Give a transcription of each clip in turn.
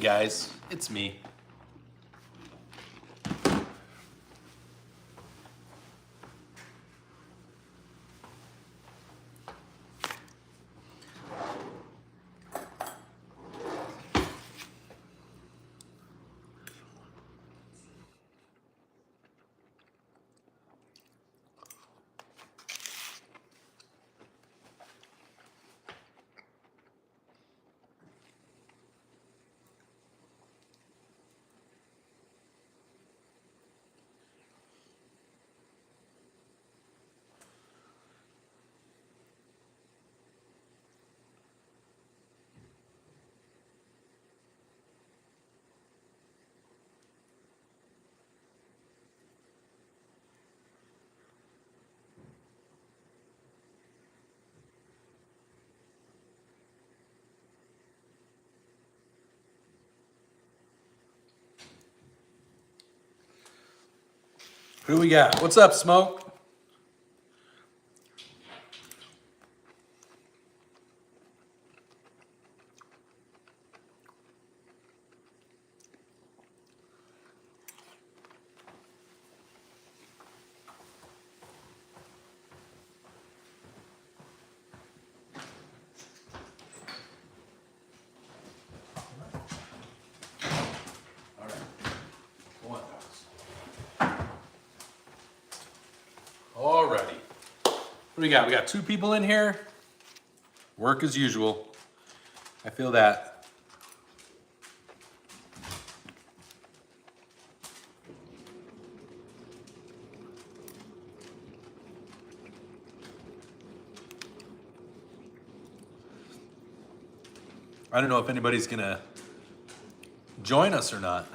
guys, it's me. Who we got? What's up, Smoke? Alrighty. What do we got? We got 2 people in here. Work as usual. I feel that. I don't know if anybody's gonna join us or not.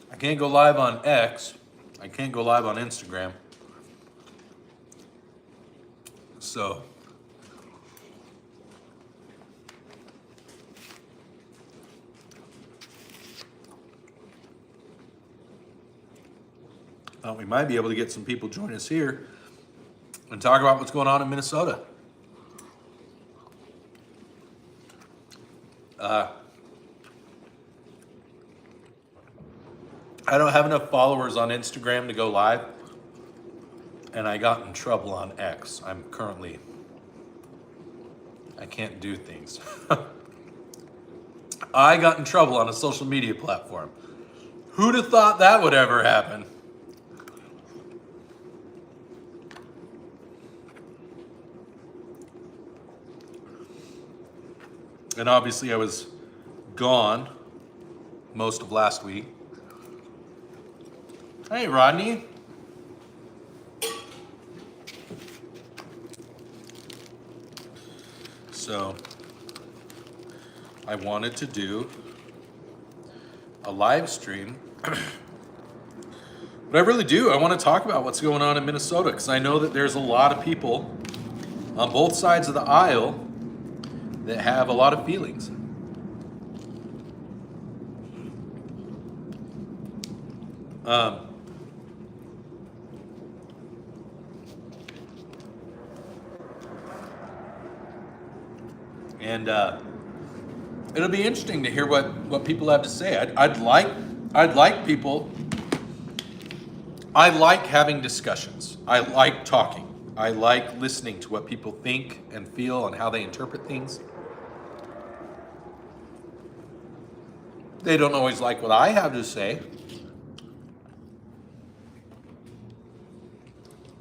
I can't go live on X. I can't go live on Instagram. So we might be able to get some people join us here and talk about what's going on in Minnesota. I don't have enough followers on Instagram to go live, and I got in trouble on X. I can't do things. I got in trouble on a social media platform. Who'd have thought that would ever happen? And obviously I was gone most of last week. Hey, Rodney. So I wanted to do a live stream. But I really do. I want to talk about what's going on in Minnesota, because I know that there's a lot of people on both sides of the aisle that have a lot of feelings. And it'll be interesting to hear what people have to say. I'd like people. I like having discussions. I like talking. I like listening to what people think and feel and how they interpret things. They don't always like what I have to say.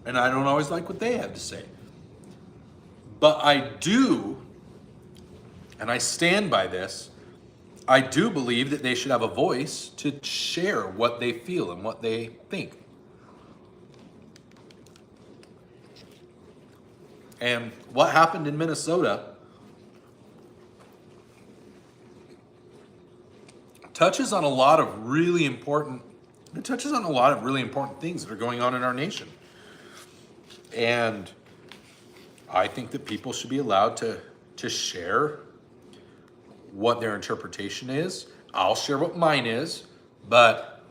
And I don't always like what they have to say. But I do, and I stand by this, I do believe that they should have a voice to share what they feel and what they think. And what happened in Minnesota touches on a lot of really important things that are going on in our nation. And I think that people should be allowed to share what their interpretation is. I'll share what mine is, but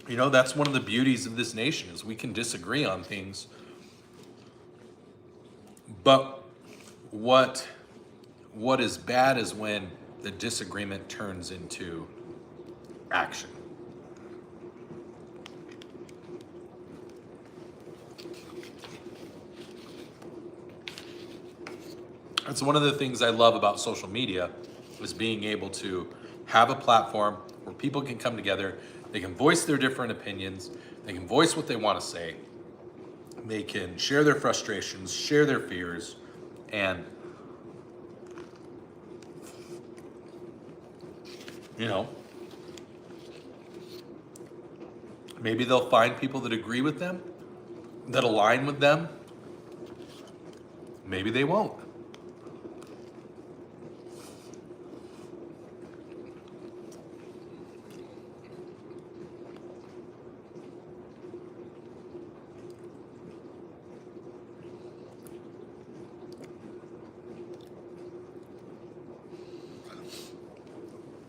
you know, that's one of the beauties of this nation is we can disagree on things. But what is bad is when the disagreement turns into action. That's one of the things I love about social media is being able to have a platform where people can come together, they can voice their different opinions, they can voice what they want to say, they can share their frustrations, share their fears, and you know, maybe they'll find people that agree with them, that align with them. Maybe they won't.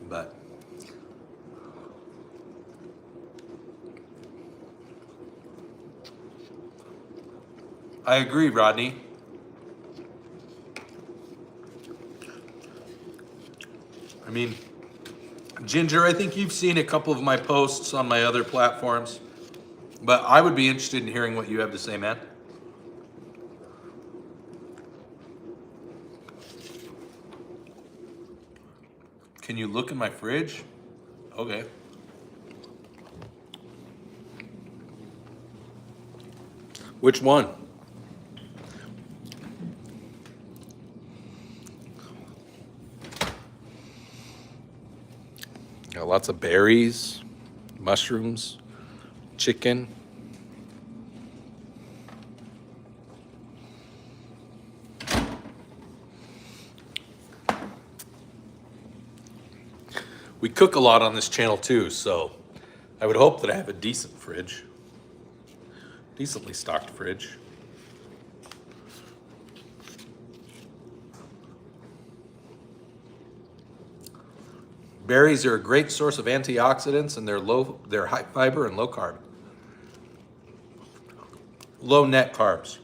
But I agree, Rodney. I mean, Ginger, I think you've seen a couple of my posts on my other platforms, but I would be interested in hearing what you have to say, man. Can you look in my fridge? Okay. Which one? Got lots of berries, mushrooms, chicken. We cook a lot on this channel too, so I would hope that I have a decent fridge, decently stocked fridge. Berries are a great source of antioxidants, and they're high fiber and low carb. Low net carbs.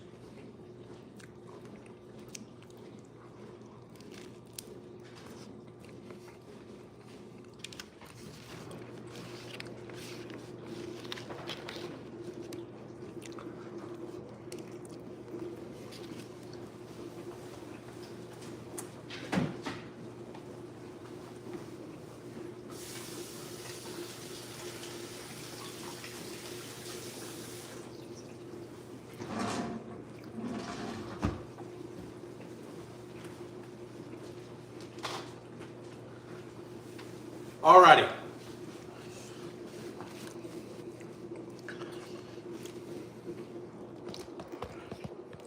Alrighty.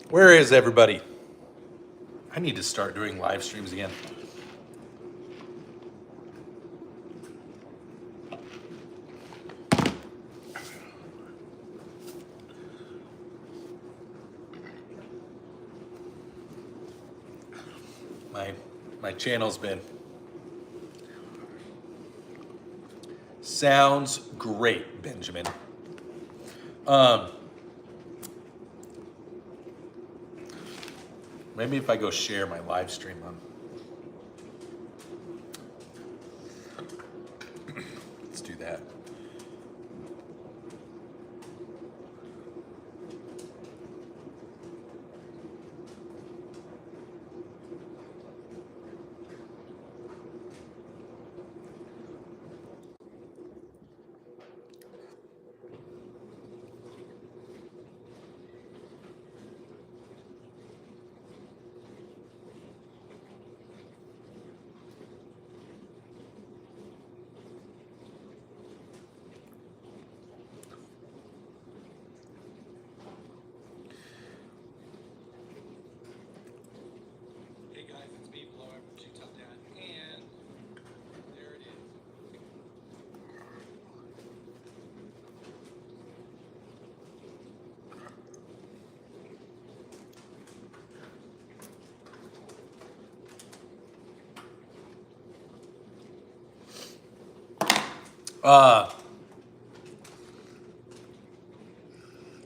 Where is everybody? I need to start doing live streams again. My channel's been sounds great, Benjamin. Maybe if I go share my live stream on. Let's do that.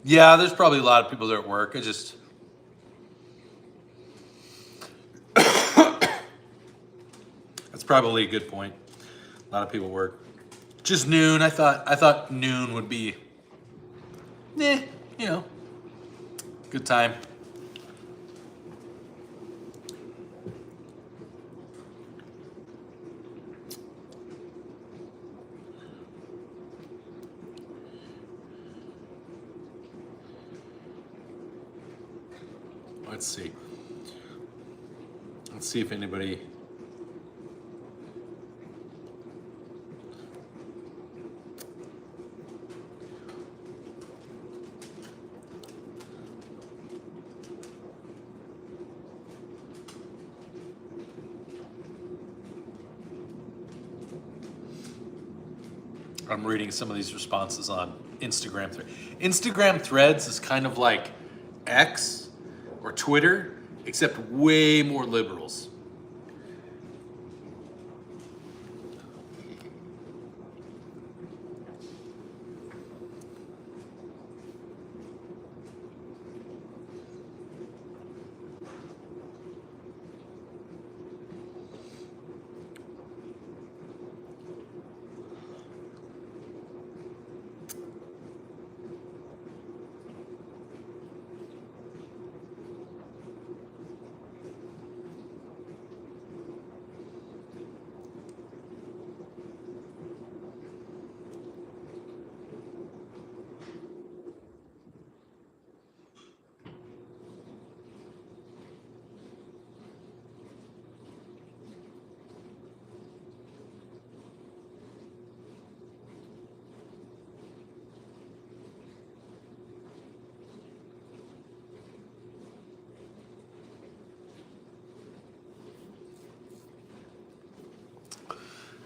Yeah, there's probably a lot of people there at work. That's probably a good point. A lot of people work. Just noon. I thought noon would be, you know, good time. Let's see. Let's see if anybody. I'm reading some of these responses on Instagram. Instagram threads is kind of like X or Twitter, except way more liberals.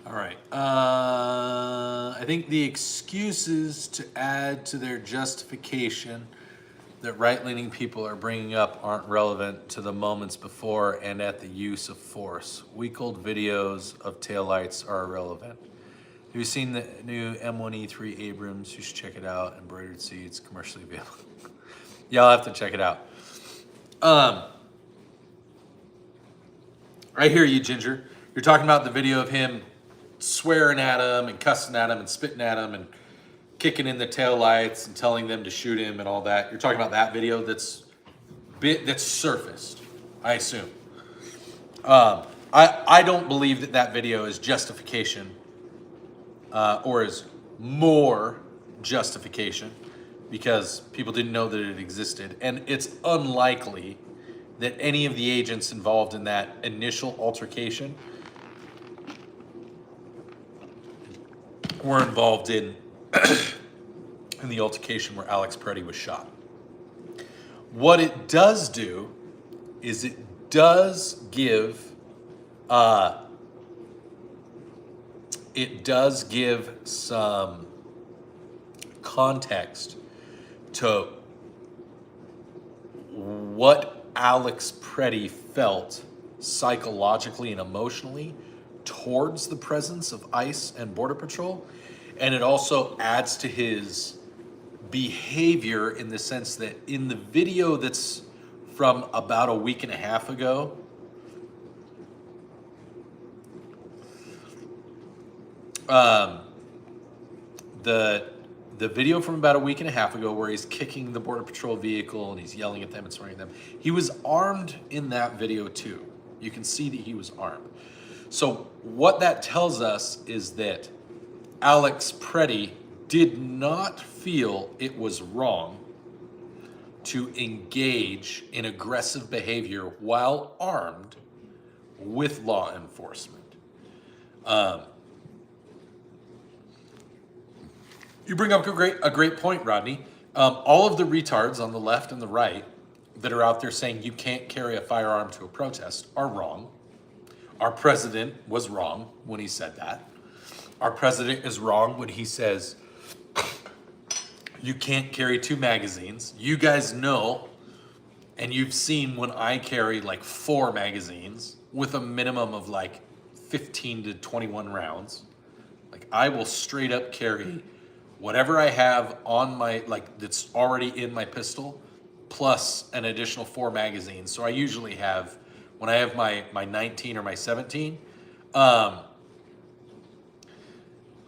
All right. I think the excuses to add to their justification that right-leaning people are bringing up aren't relevant to the moments before and at the use of force. Week-old videos of taillights are irrelevant. Have you seen the new M1E3 Abrams? You should check it out. Embroidered seats, commercially available. Yeah, I'll have to check it out. I hear you, Ginger. You're talking about the video of him swearing at him and cussing at him and spitting at him and kicking in the taillights and telling them to shoot him and all that. You're talking about that video that's surfaced, I assume. I don't believe that video is justification or is more justification because people didn't know that it existed. And it's unlikely that any of the agents involved in that initial altercation were involved in the altercation where Alex Pretti was shot. What it does do is it does give some context to what Alex Pretti felt psychologically and emotionally towards the presence of ICE and Border Patrol. And it also adds to his behavior in the sense that in the video that's from about a week and a half ago, the video from about a week and a half ago where he's kicking the Border Patrol vehicle and he's yelling at them and swearing at them, he was armed in that video too. You can see that he was armed. So what that tells us is that Alex Pretti did not feel it was wrong to engage in aggressive behavior while armed with law enforcement. You bring up a great point, Rodney. All of the retards on the left and the right that are out there saying you can't carry a firearm to a protest are wrong. Our president was wrong when he said that. Our president is wrong when he says you can't carry 2 magazines. You guys know, and you've seen when I carry like 4 magazines with a minimum of like 15 to 21 rounds. Like Like I will straight up carry whatever I have on my, like that's already in my pistol, plus an additional 4 magazines. So I usually have, when I have my 19 or my 17,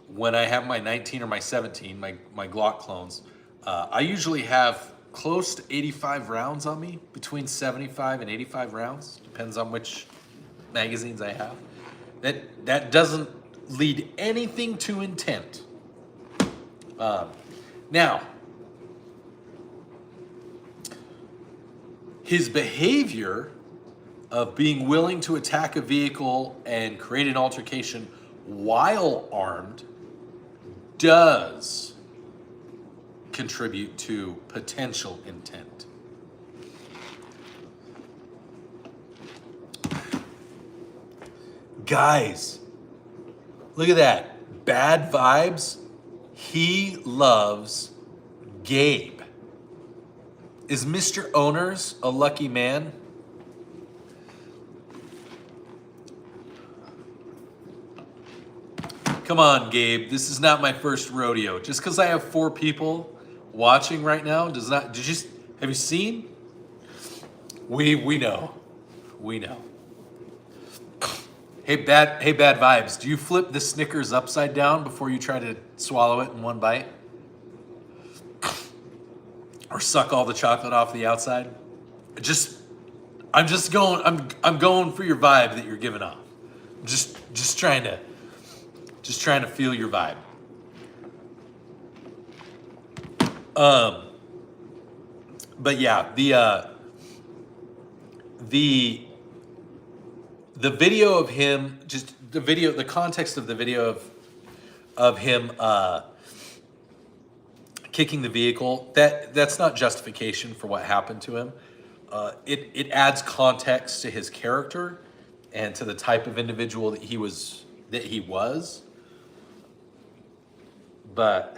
when I have my 19 or my 17, my Glock clones, I usually have close to 85 rounds on me, between 75 and 85 rounds, depends on which magazines I have. That doesn't lead anything to intent. Now, his behavior of being willing to attack a vehicle and create an altercation while armed does contribute to potential intent. Guys, look at that. Bad vibes. He loves Gabe. Is Mr. Owners a lucky man? Come on, Gabe. This is not my first rodeo. Just because I have 4 people watching right now does not. Have you seen? We know. We know. Hey bad vibes. Do you flip the Snickers upside down before you try to swallow it in one bite? Or suck all the chocolate off the outside? I'm going for your vibe that you're giving off. Just trying to feel your vibe. But yeah, the video of him, the context of the video of him kicking the vehicle, that's not justification for what happened to him. It adds context to his character and to the type of individual that he was. But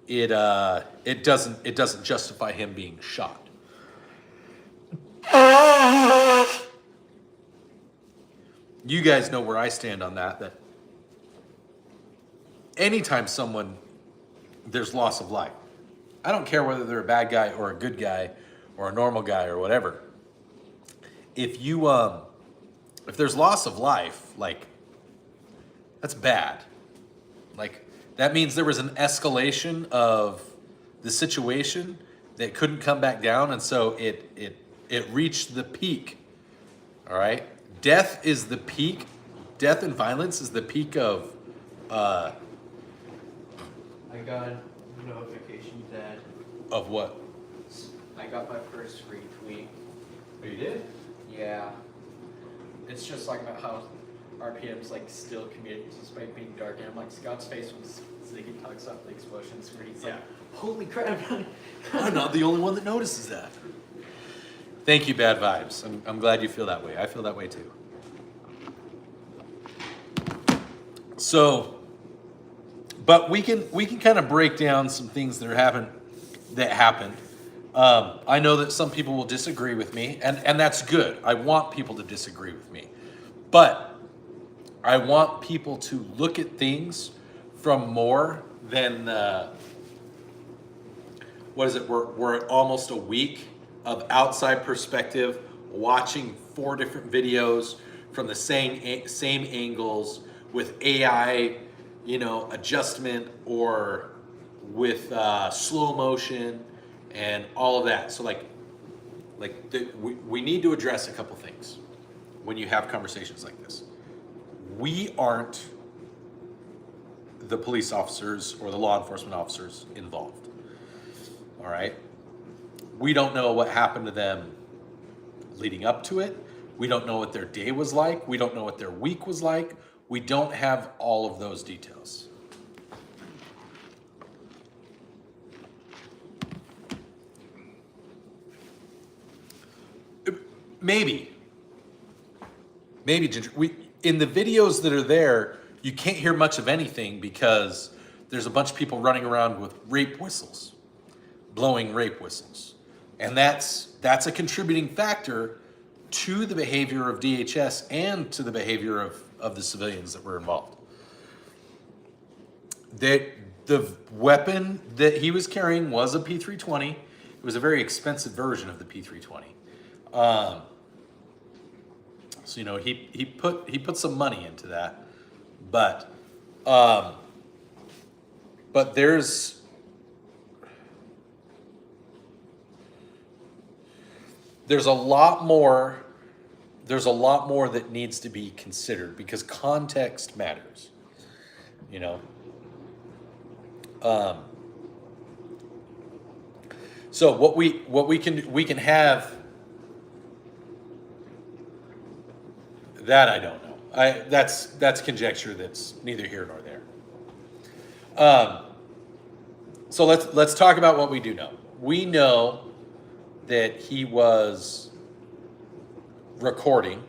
it doesn't justify him being shot. You guys know where I stand on that anytime there's loss of life, I don't care whether they're a bad guy or a good guy or a normal guy or whatever. If there's loss of life, like, that's bad. Like, that means there was an escalation of the situation that couldn't come back down, and so it reached the peak. All right? Death is the peak. Death and violence is the peak of I got a notification, Dad. Of what? I got my first retweet. Oh, you did? Yeah. It's just like how RPM's like still committed despite being dark, and I'm like, Scott's face when Ziggy talks up the explosions where he's like, holy crap. I'm not the only one that notices that. Thank you, Bad Vibes. I'm glad you feel that way. I feel that way too. So, but we can kind of break down some things that happened. I know that some people will disagree with me, and that's good. I want people to disagree with me. But I want people to look at things from more than, we're at almost a week of outside perspective, watching 4 different videos from the same angles with AI, adjustment, or with slow motion and all of that. So we need to address a couple things when you have conversations like this. We aren't the police officers or the law enforcement officers involved. All right? We don't know what happened to them leading up to it. We don't know what their day was like. We don't know what their week was like. We don't have all of those details. Maybe, Ginger. In the videos that are there, you can't hear much of anything because there's a bunch of people running around with rape whistles, blowing rape whistles. And that's a contributing factor to the behavior of DHS and to the behavior of the civilians that were involved. The weapon that he was carrying was a P320. It was a very expensive version of the P320. So you know he put some money into that, but there's a lot more. There's a lot more that needs to be considered because context matters. You know. So what we can have that I don't know. That's conjecture that's neither here nor there. So let's talk about what we do know. We know that he was recording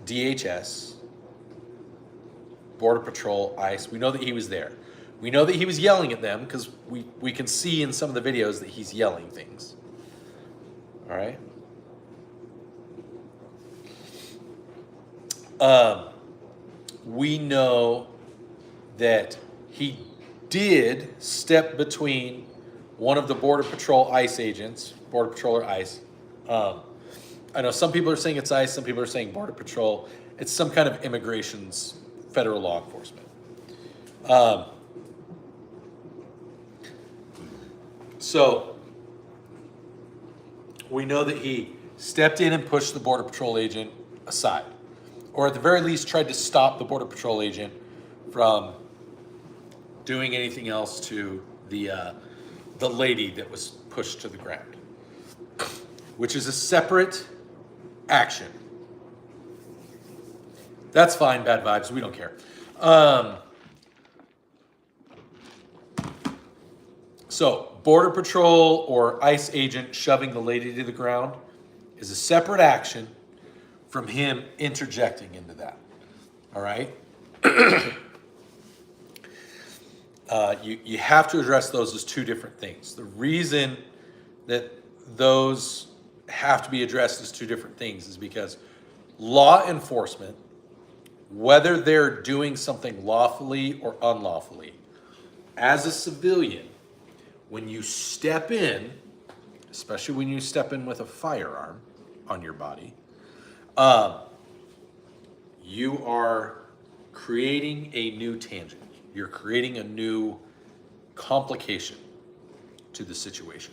DHS, Border Patrol, ICE. We know that he was there. We know that he was yelling at them because we can see in some of the videos that he's yelling things. All right. We know that he did step between one of the Border Patrol ICE agents, Border Patrol or ICE. I know some people are saying it's ICE, some people are saying Border Patrol. It's some kind of immigration's federal law enforcement. So we know that he stepped in and pushed the Border Patrol agent aside, or at the very least tried to stop the Border Patrol agent from doing anything else to the lady that was pushed to the ground, which is a separate action. That's fine, bad vibes, we don't care. So, Border Patrol or ICE agent shoving the lady to the ground is a separate action from him interjecting into that. All right? You have to address those as two different things. The reason that those have to be addressed as two different things is because law enforcement, whether they're doing something lawfully or unlawfully, as a civilian, when you step in, especially when you step in with a firearm on your body, you are creating a new tangent. You're creating a new complication to the situation.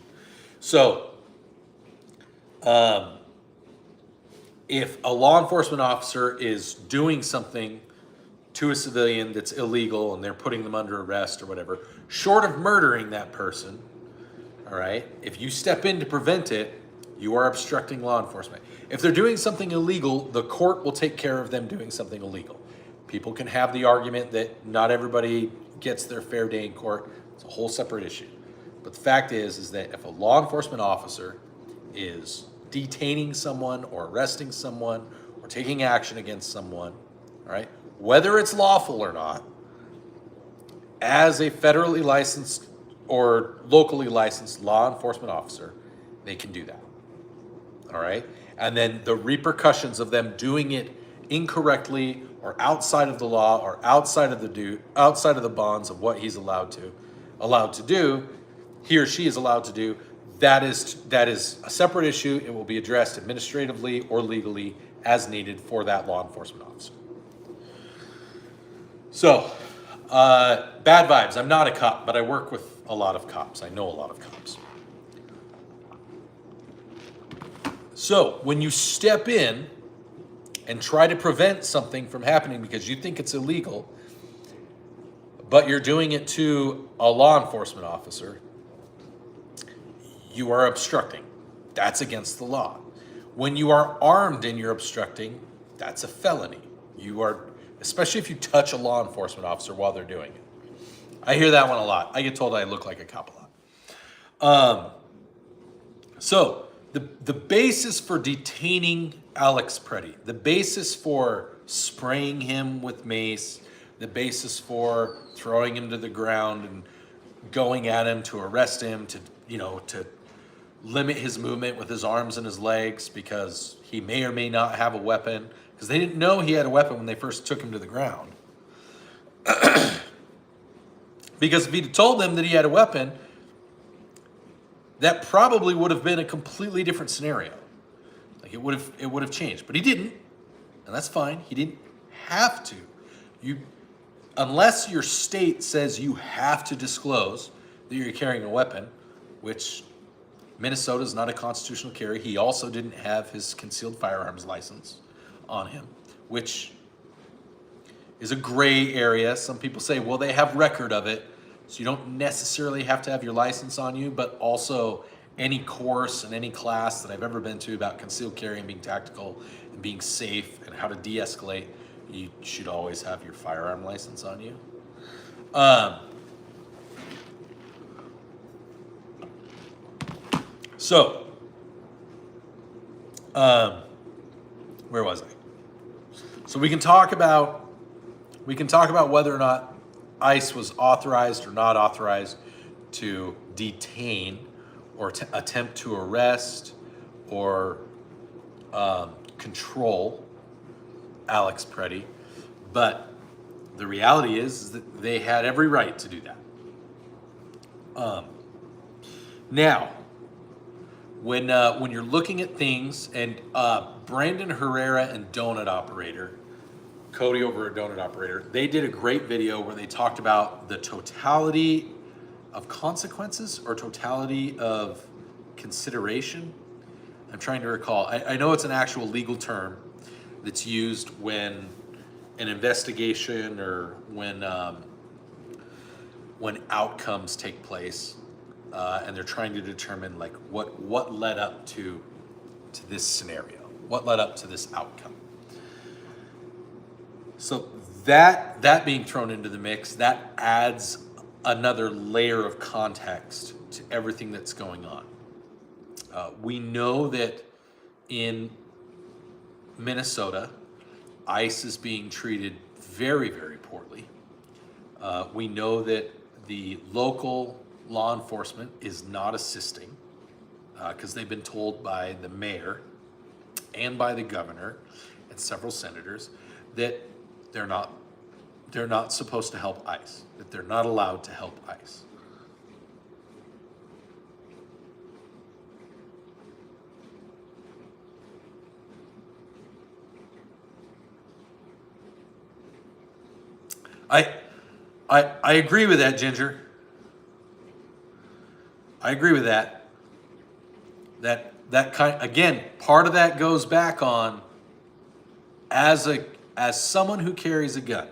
So, if a law enforcement officer is doing something to a civilian that's illegal and they're putting them under arrest or whatever, short of murdering that person, all right, if you step in to prevent it, you are obstructing law enforcement. If they're doing something illegal, the court will take care of them doing something illegal. People can have the argument that not everybody gets their fair day in court. It's a whole separate issue. But the fact is that if a law enforcement officer is detaining someone or arresting someone or taking action against someone, all right, whether it's lawful or not, as a federally licensed or locally licensed law enforcement officer, they can do that. All right? And then the repercussions of them doing it incorrectly or outside of the law or outside of the bonds of what he's allowed to do, he or she is allowed to do, that is a separate issue. It will be addressed administratively or legally as needed for that law enforcement officer. So, bad vibes. I'm not a cop, but I work with a lot of cops. I know a lot of cops. So, when you step in and try to prevent something from happening because you think it's illegal, but you're doing it to a law enforcement officer, you are obstructing. That's against the law. When you are armed and you're obstructing, that's a felony. You are, especially if you touch a law enforcement officer while they're doing it. I hear that one a lot. I get told I look like a cop a lot. So the basis for detaining Alex Pretti, the basis for spraying him with mace, the basis for throwing him to the ground and going at him to arrest him, to limit his movement with his arms and his legs because he may or may not have a weapon, because they didn't know he had a weapon when they first took him to the ground. Because if he'd told them that he had a weapon, that probably would have been a completely different scenario. Like it would have changed, but he didn't, and that's fine. He didn't have to. Unless your state says you have to disclose that you're carrying a weapon, which Minnesota is not a constitutional carry. He also didn't have his concealed firearms license on him, which is a gray area. Some people say, well, they have record of it, so you don't necessarily have to have your license on you, but also any course and any class that I've ever been to about concealed carry and being tactical and being safe and how to de-escalate, you should always have your firearm license on you. Where was I? So we can talk about whether or not ICE was authorized or not authorized to detain or attempt to arrest or control Alex Pretti, but the reality is that they had every right to do that. Now, when you're looking at things, and Brandon Herrera and Donut Operator, Cody over at Donut Operator, they did a great video where they talked about the totality of consequences or totality of consideration. I'm trying to recall. I know it's an actual legal term that's used when an investigation or when outcomes take place, and they're trying to determine like what led up to this scenario, what led up to this outcome. So that being thrown into the mix, that adds another layer of context to everything that's going on. We know that in Minnesota, ICE is being treated very, very poorly. We know that the local law enforcement is not assisting because they've been told by the mayor and by the governor and several senators that they're not supposed to help ICE, that they're not allowed to help ICE. I agree with that, Ginger. I agree with that. That kind, again, part of that goes back on as someone who carries a gun.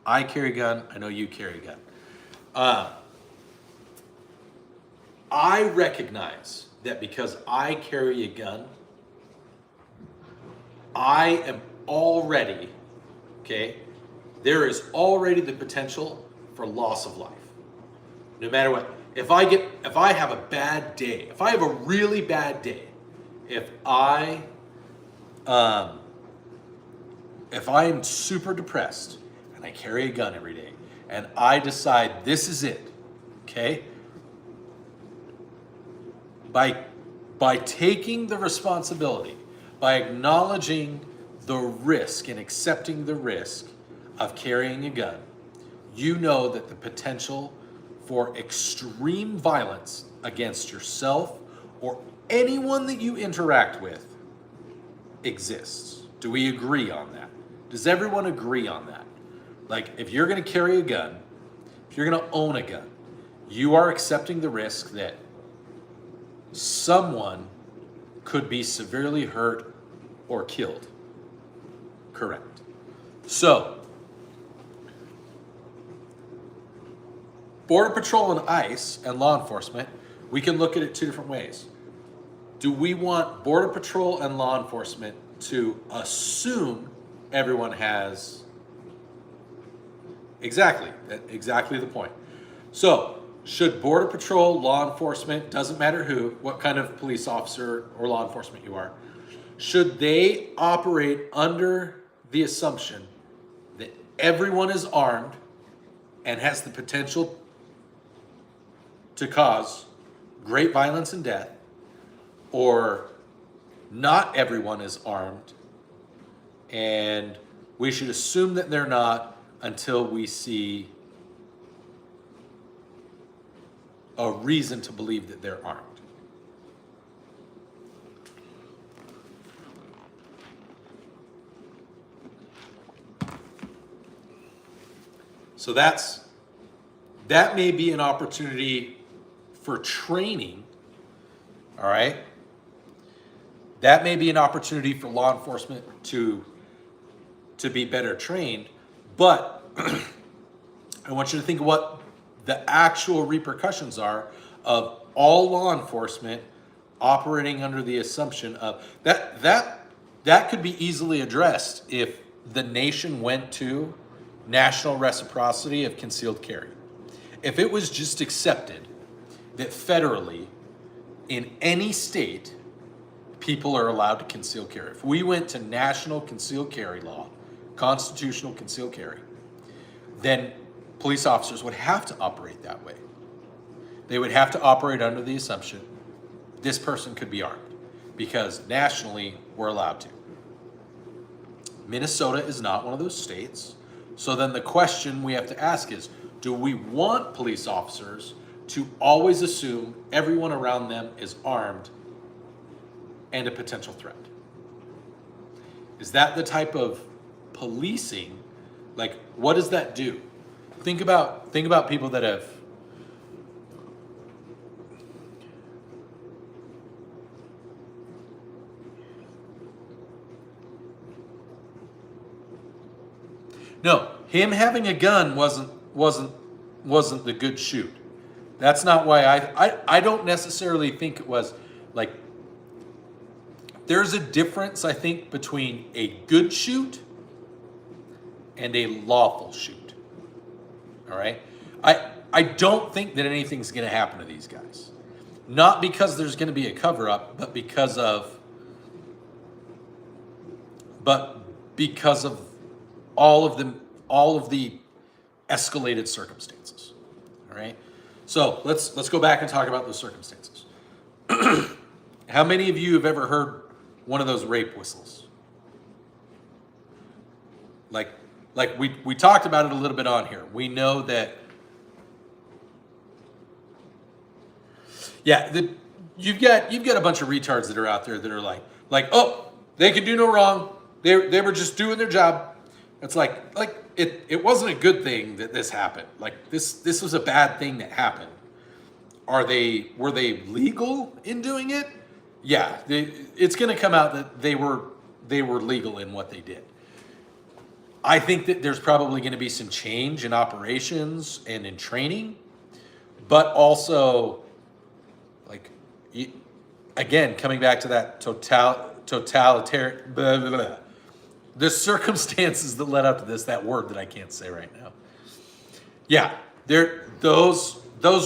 I carry a gun. I know you carry a gun. I recognize that because I carry a gun, I am already, okay, there is already the potential for loss of life. No matter what. If I have a bad day, if I have a really bad day, if I'm super depressed and I carry a gun every day and I decide this is it, okay? By taking the responsibility, by acknowledging the risk and accepting the risk of carrying a gun, you know that the potential for extreme violence against yourself or anyone that you interact with exists. Do we agree on that? Does everyone agree on that? Like, if you're going to carry a gun, if you're going to own a gun, you are accepting the risk that someone could be severely hurt or killed. Correct. So, Border Patrol and ICE and law enforcement, we can look at it two different ways. Do we want Border Patrol and law enforcement to assume everyone has... Exactly the point. So, should Border Patrol, law enforcement, doesn't matter who, what kind of police officer or law enforcement you are, should they operate under the assumption that everyone is armed and has the potential to cause great violence and death, or not everyone is armed and we should assume that they're not until we see a reason to believe that they're armed. So that may be an opportunity for training, all right? That may be an opportunity for law enforcement to be better trained, but I want you to think of what the actual repercussions are of all law enforcement operating under the assumption of that could be easily addressed if the nation went to national reciprocity of concealed carry. If it was just accepted that federally, in any state, people are allowed to conceal carry. If we went to national concealed carry law, constitutional concealed carry, then police officers would have to operate that way. They would have to operate under the assumption this person could be armed because nationally we're allowed to. Minnesota is not one of those states. So then the question we have to ask is, do we want police officers to always assume everyone around them is armed and a potential threat? Is that the type of policing? Like, what does that do? Think about people that have no, him having a gun wasn't the good shoot. That's not why I don't necessarily think it was like. There's a difference, I think, between a good shoot and a lawful shoot. All right? I don't think that anything's going to happen to these guys. Not because there's going to be a cover-up, but because of all of the escalated circumstances. All right? So let's go back and talk about those circumstances. How many of you have ever heard one of those rape whistles? Like we talked about it a little bit on here. We know that, yeah, you've got a bunch of retards that are out there that are like, oh, they could do no wrong. They were just doing their job. It's like it wasn't a good thing that this happened. Like this was a bad thing that happened. Were they legal in doing it? Yeah, it's going to come out that they were legal in what they did. I think that there's probably going to be some change in operations and in training, but also, like, again, coming back to that totalitarian, blah, blah, blah. The circumstances that led up to this, that word that I can't say right now. Yeah, those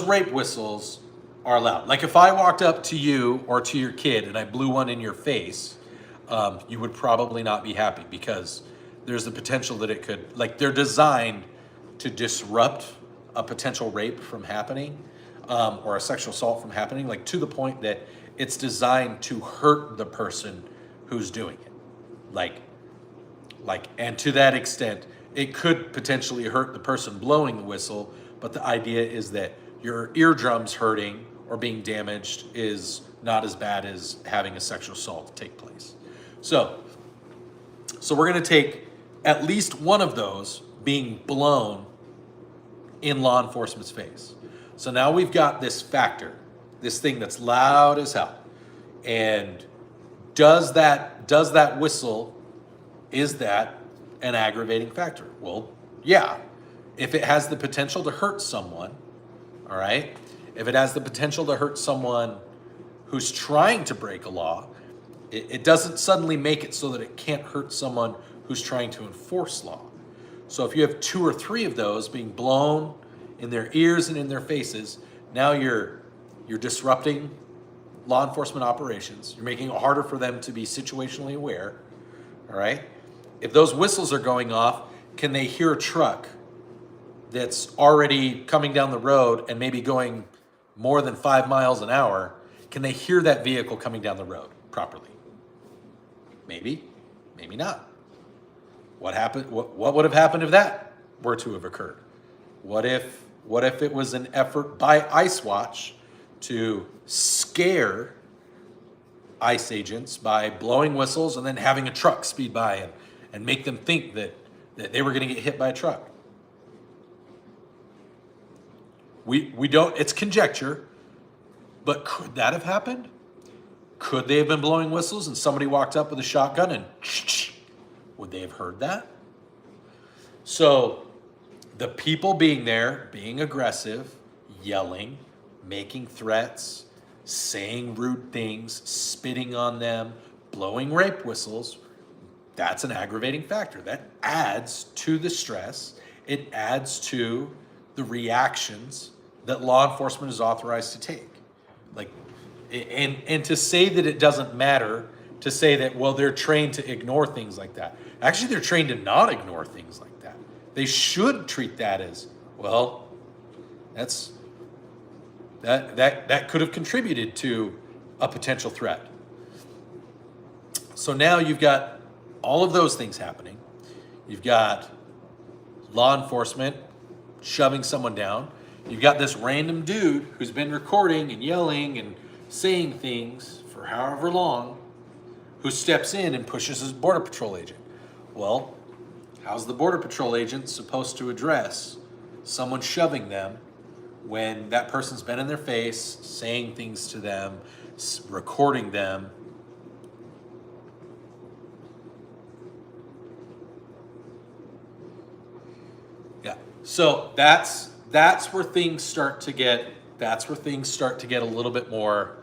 rape whistles are allowed. Like if I walked up to you or to your kid and I blew one in your face, you would probably not be happy because there's the potential that it could, like they're designed to disrupt a potential rape from happening or a sexual assault from happening, like to the point that it's designed to hurt the person who's doing it. And to that extent, it could potentially hurt the person blowing the whistle, but the idea is that your eardrums hurting or being damaged is not as bad as having a sexual assault take place. So we're going to take at least one of those being blown in law enforcement's face. So now we've got this factor, this thing that's loud as hell. And does that whistle, is that an aggravating factor? Well, yeah. If it has the potential to hurt someone, all right? If it has the potential to hurt someone who's trying to break a law, it doesn't suddenly make it so that it can't hurt someone who's trying to enforce law. So if you have 2 or 3 of those being blown in their ears and in their faces, now you're disrupting law enforcement operations. You're making it harder for them to be situationally aware, all right? If those whistles are going off, can they hear a truck that's already coming down the road and maybe going more than 5 miles an hour? Can they hear that vehicle coming down the road properly? Maybe, maybe not. What happened? What would have happened if that were to have occurred? What if it was an effort by Ice Watch to scare ICE agents by blowing whistles and then having a truck speed by and make them think that they were going to get hit by a truck? We don't, it's conjecture, but could that have happened? Could they have been blowing whistles and somebody walked up with a shotgun and would they have heard that? So the people being there, being aggressive, yelling, making threats, saying rude things, spitting on them, blowing rape whistles, that's an aggravating factor. That adds to the stress. It adds to the reactions that law enforcement is authorized to take. Like, and to say that it doesn't matter, to say that, well, they're trained to ignore things like that. Actually, they're trained to not ignore things like that. They should treat that as, well, that could have contributed to a potential threat. So now you've got all of those things happening. You've got law enforcement shoving someone down. You've got this random dude who's been recording and yelling and saying things for however long, who steps in and pushes his Border Patrol agent. Well, how's the Border Patrol agent supposed to address someone shoving them when that person's been in their face, saying things to them, recording them? Yeah, so that's where things start to get, a little bit more,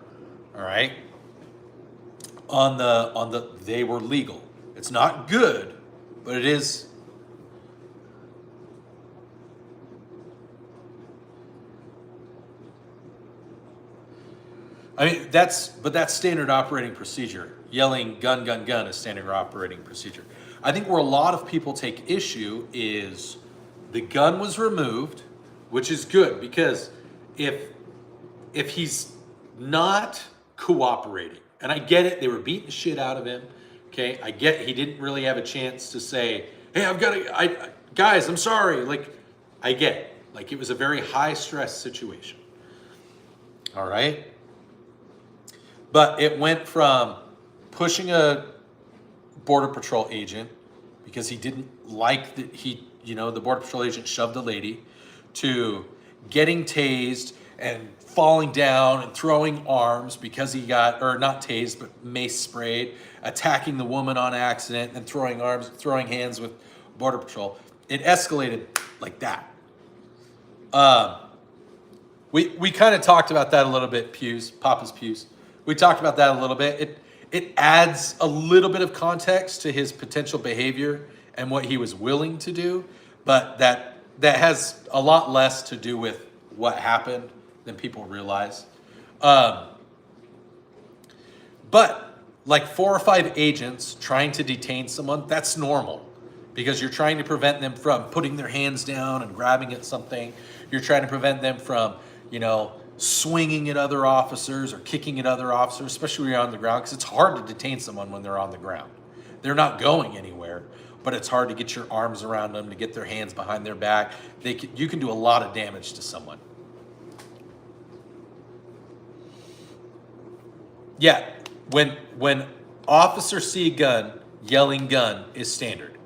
all right, on the they were legal. It's not good, but it is. I mean, that's standard operating procedure. Yelling gun, gun, gun is standard operating procedure. I think where a lot of people take issue is the gun was removed, which is good, because if he's not cooperating, and I get it, they were beating the shit out of him, okay? I get he didn't really have a chance to say, hey, guys, I'm sorry. Like, I get it. Like, it was a very high stress situation. All right? But it went from pushing a Border Patrol agent because he didn't like that the Border Patrol agent shoved a lady, to getting tased and falling down and throwing arms because he got, or not tased, but mace sprayed, attacking the woman on accident and throwing hands with Border Patrol. It escalated like that. We kind of talked about that a little bit, Papa's Pews. We talked about that a little bit. It adds a little bit of context to his potential behavior and what he was willing to do, but that has a lot less to do with what happened than people realize. But like 4 or 5 agents trying to detain someone, that's normal, because you're trying to prevent them from putting their hands down and grabbing at something. You're trying to prevent them from, swinging at other officers or kicking at other officers, especially when you're on the ground, because it's hard to detain someone when they're on the ground. They're not going anywhere, but it's hard to get your arms around them, to get their hands behind their back. You can do a lot of damage to someone. Yeah, when officers see a gun, yelling gun is standard.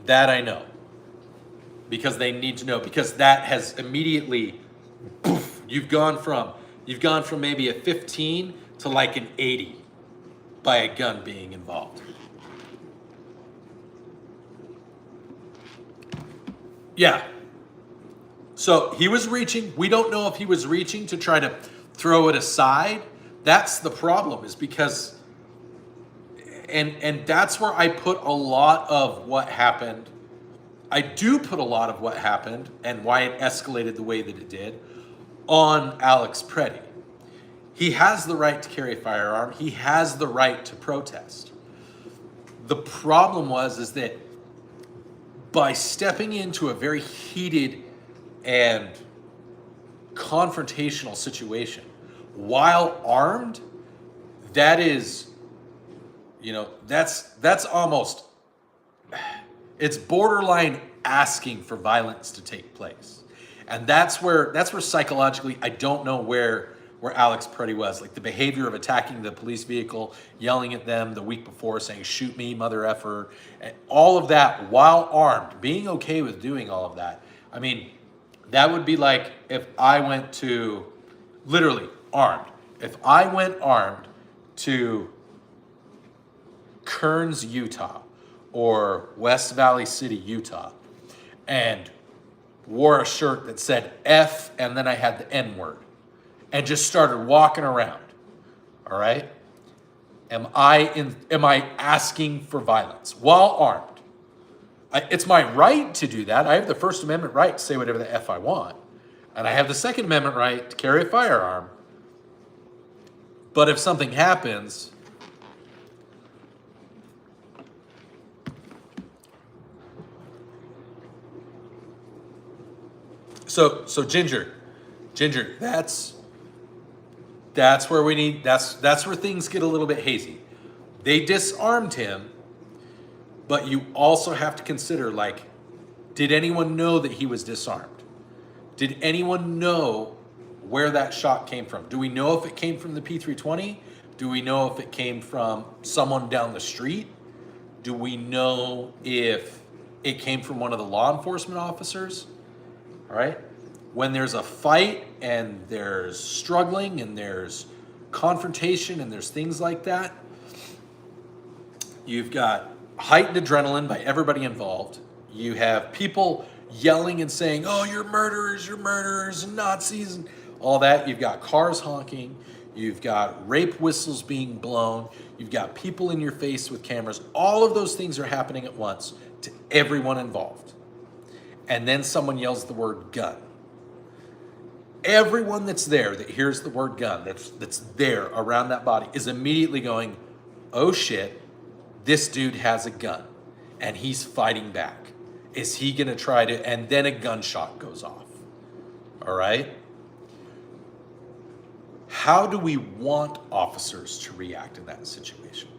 That I know. Because they need to know, because that has immediately, poof, you've gone from maybe a 15 to like an 80 by a gun being involved. Yeah. So he was reaching. We don't know if he was reaching to try to throw it aside. That's the problem, is because, and that's where I put a lot of what happened. I do put a lot of what happened and why it escalated the way that it did on Alex Pretti. He has the right to carry a firearm. He has the right to protest. The problem is that by stepping into a very heated and confrontational situation while armed, that is, that's almost, It's borderline asking for violence to take place. And that's where psychologically, I don't know where Alex Pretti was. Like the behavior of attacking the police vehicle, yelling at them the week before, saying, shoot me, mother effer, and all of that while armed, being okay with doing all of that. I mean, that would be like if I went to, literally armed, if I went armed to Kearns, Utah, or West Valley City, Utah, and wore a shirt that said F and then I had the N word, and just started walking around, all right? Am I asking for violence while armed? It's my right to do that. I have the First Amendment right to say whatever the F I want. And I have the Second Amendment right to carry a firearm. But if something happens, so Ginger, that's where we need, that's where things get a little bit hazy. They disarmed him, but you also have to consider, like, did anyone know that he was disarmed? Did anyone know where that shot came from? Do we know if it came from the P320? Do we know if it came from someone down the street? Do we know if it came from one of the law enforcement officers? All right. When there's a fight and there's struggling and there's confrontation and there's things like that, you've got heightened adrenaline by everybody involved. You have people yelling and saying, oh, you're murderers, and Nazis, and all that. You've got cars honking. You've got rape whistles being blown. You've got people in your face with cameras. All of those things are happening at once to everyone involved. And then someone yells the word gun. Everyone that's there that hears the word gun, that's there around that body, is immediately going, oh shit, this dude has a gun and he's fighting back. Is he gonna try to, and then a gunshot goes off, all right? How do we want officers to react in that situation?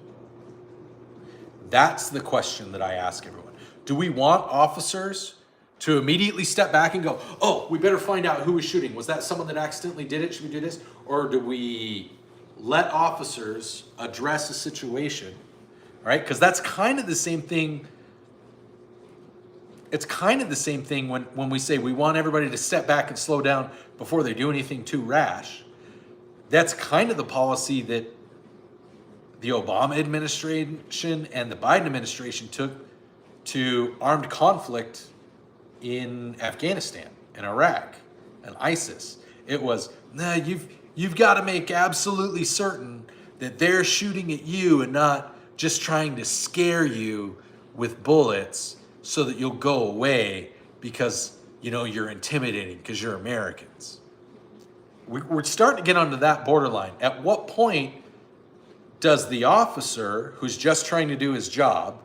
That's the question that I ask everyone. Do we want officers to immediately step back and go, oh, we better find out who was shooting. Was that someone that accidentally did it? Should we do this? Or do we let officers address a situation, right? Because that's kind of the same thing. It's kind of the same thing when we say we want everybody to step back and slow down before they do anything too rash. That's kind of the policy that the Obama administration and the Biden administration took to armed conflict in Afghanistan and Iraq and ISIS. It was, nah, you've got to make absolutely certain that they're shooting at you and not just trying to scare you with bullets so that you'll go away because, you know, you're intimidating because you're Americans. We're starting to get onto that borderline. At what point does the officer who's just trying to do his job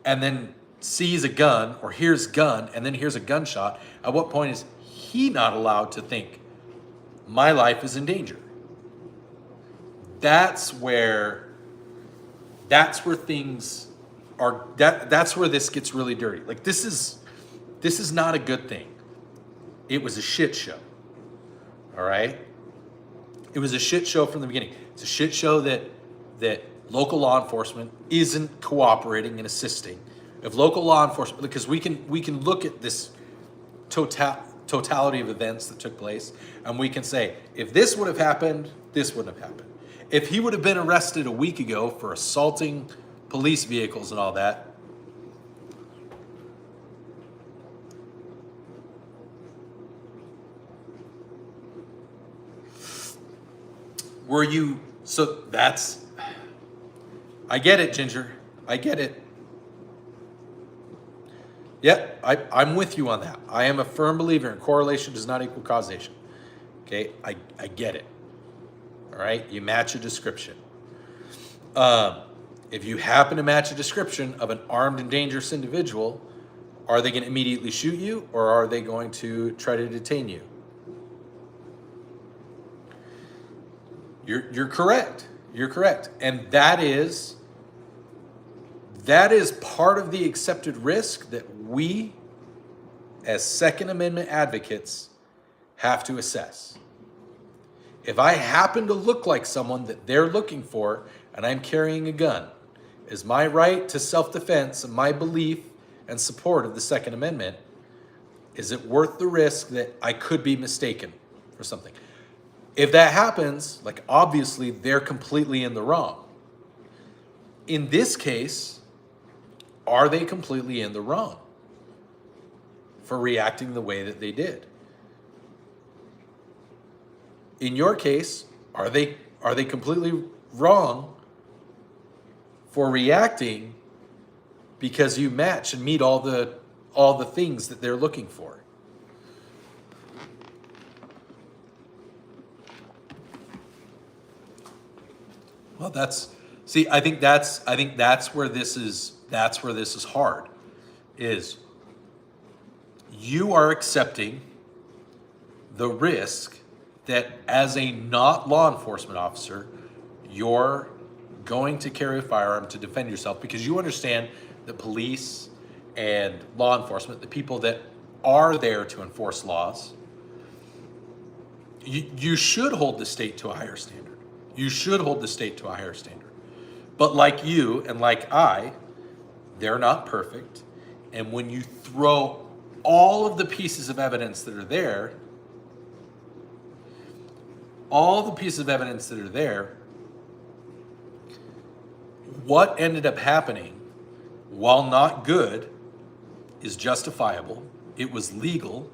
and then sees a gun or hears gun and then hears a gunshot, at what point is he not allowed to think, my life is in danger? That's where things are, that's where this gets really dirty. Like this is not a good thing. It was a shit show. All right? It was a shit show from the beginning. It's a shit show that local law enforcement isn't cooperating and assisting. If local law enforcement, because we can look at this totality of events that took place, and we can say, if this would have happened, this wouldn't have happened. If he would have been arrested a week ago for assaulting police vehicles and all that, so that's, I get it, Ginger. I get it. Yep, I'm with you on that. I am a firm believer in correlation does not equal causation. Okay, I get it. All right, you match a description. If you happen to match a description of an armed and dangerous individual, are they going to immediately shoot you or are they going to try to detain you? You're correct. You're correct. And that is that is part of the accepted risk that we, as Second Amendment advocates, have to assess. If I happen to look like someone that they're looking for and I'm carrying a gun, is my right to self-defense and my belief and support of the Second Amendment, is it worth the risk that I could be mistaken for something? If that happens, like obviously they're completely in the wrong. In this case, are they completely in the wrong for reacting the way that they did? In your case, are they completely wrong for reacting because you match and meet all the things that they're looking for? Well, I think that's where this is hard. Is you are accepting the risk that as a not law enforcement officer, you're going to carry a firearm to defend yourself because you understand that police and law enforcement, the people that are there to enforce laws, you should hold the state to a higher standard. You should hold the state to a higher standard. But like you and like I, they're not perfect. And when you throw all of the pieces of evidence that are there, what ended up happening, while not good, is justifiable. It was legal.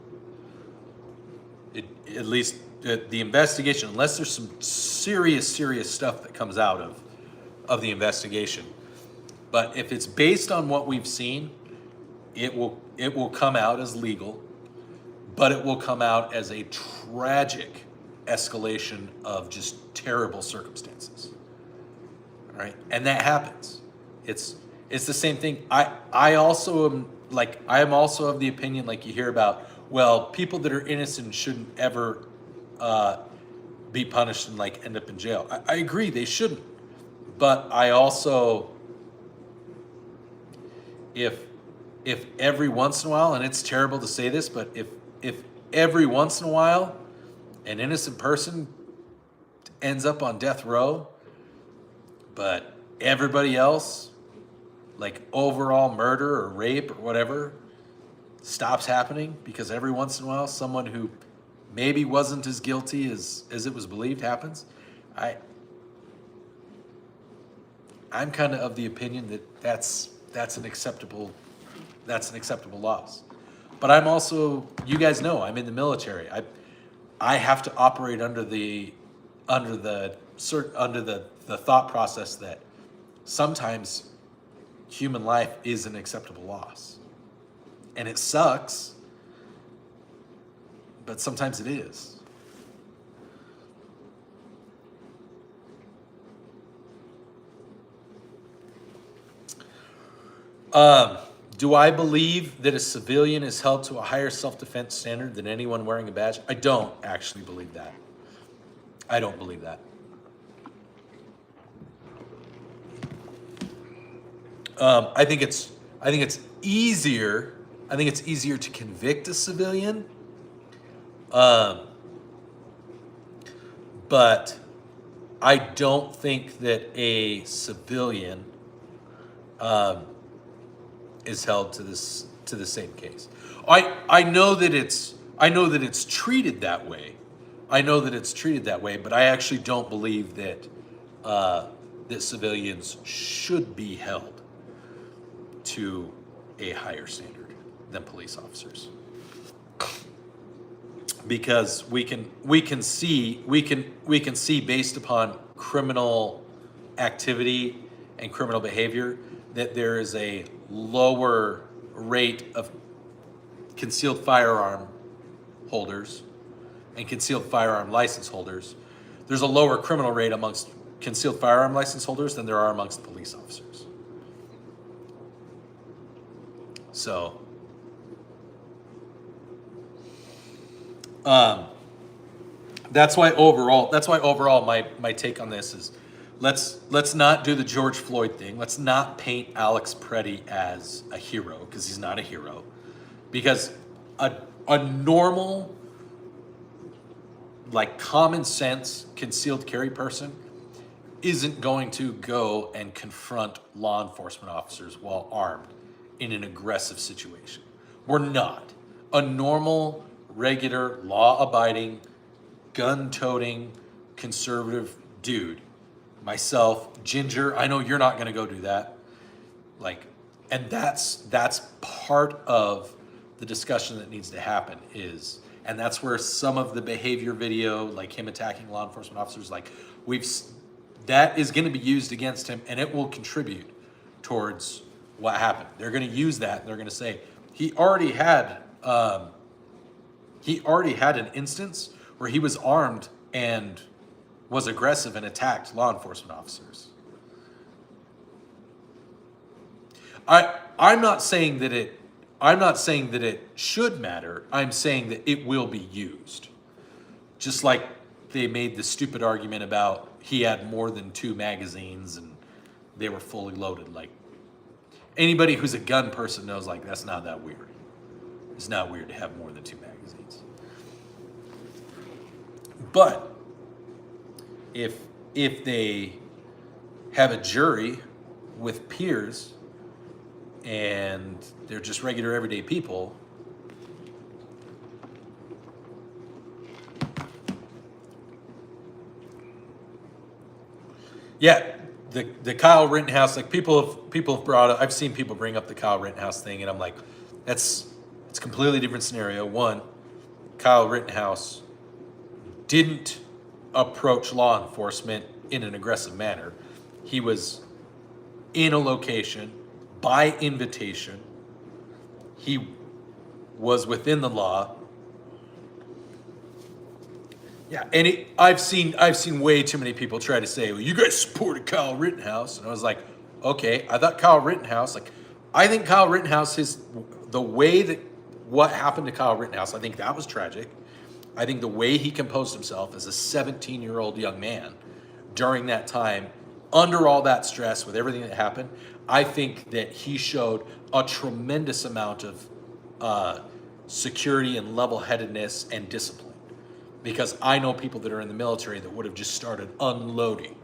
At least the investigation, unless there's some serious stuff that comes out of the investigation. But if it's based on what we've seen, it will come out as legal, but it will come out as a tragic escalation of just terrible circumstances. All right, and that happens. It's the same thing. I also am also of the opinion, like you hear about, well, people that are innocent shouldn't ever be punished and like end up in jail. I agree, they shouldn't. But I also, if every once in a while, and it's terrible to say this, but if every once in a while an innocent person ends up on death row, but everybody else, like overall murder or rape or whatever, stops happening because every once in a while someone who maybe wasn't as guilty as it was believed happens, I'm kind of the opinion that that's an acceptable loss. But I'm also, you guys know, I'm in the military. I have to operate under the thought process that sometimes human life is an acceptable loss. And it sucks, but sometimes it is. Do I believe that a civilian is held to a higher self-defense standard than anyone wearing a badge? I don't actually believe that. I don't believe that. I think it's easier. I think it's easier to convict a civilian. But I don't think that a civilian is held to the same case. I know that it's treated that way. But I actually don't believe that that civilians should be held to a higher standard than police officers. Because we can see based upon criminal activity and criminal behavior that there is a lower rate of concealed firearm holders and concealed firearm license holders. There's a lower criminal rate amongst concealed firearm license holders than there are amongst police officers. So, that's why overall my take on this is let's not do the George Floyd thing. Let's not paint Alex Pretti as a hero, because he's not a hero. Because a normal, like, common sense concealed carry person isn't going to go and confront law enforcement officers while armed in an aggressive situation. We're not. A normal, regular, law-abiding, gun-toting, conservative dude, myself, Ginger, I know you're not going to go do that. Like, and that's part of the discussion that needs to happen is, and that's where some of the behavior video, like him attacking law enforcement officers, like that is going to be used against him, and it will contribute towards what happened. They're going to use that. And they're going to say he already had an instance where he was armed and was aggressive and attacked law enforcement officers. I'm not saying that it should matter. I'm saying that it will be used. Just like they made the stupid argument about he had more than 2 magazines and they were fully loaded. Like, anybody who's a gun person knows, like, that's not that weird. It's not weird to have more than 2 magazines. But if they have a jury with peers and they're just regular everyday people, yeah, the Kyle Rittenhouse, like, people have brought up, I've seen people bring up the Kyle Rittenhouse thing, and I'm like, it's a completely different scenario. One, Kyle Rittenhouse didn't approach law enforcement in an aggressive manner. He was in a location by invitation. He was within the law. Yeah, and I've seen way too many people try to say, well, you guys supported Kyle Rittenhouse. And I was like, okay, I thought Kyle Rittenhouse, like, I think Kyle Rittenhouse, the way that what happened to Kyle Rittenhouse, I think that was tragic. I think the way he composed himself as a 17-year-old young man during that time, under all that stress with everything that happened, I think that he showed a tremendous amount of security and level-headedness and discipline. Because I know people that are in the military that would have just started unloading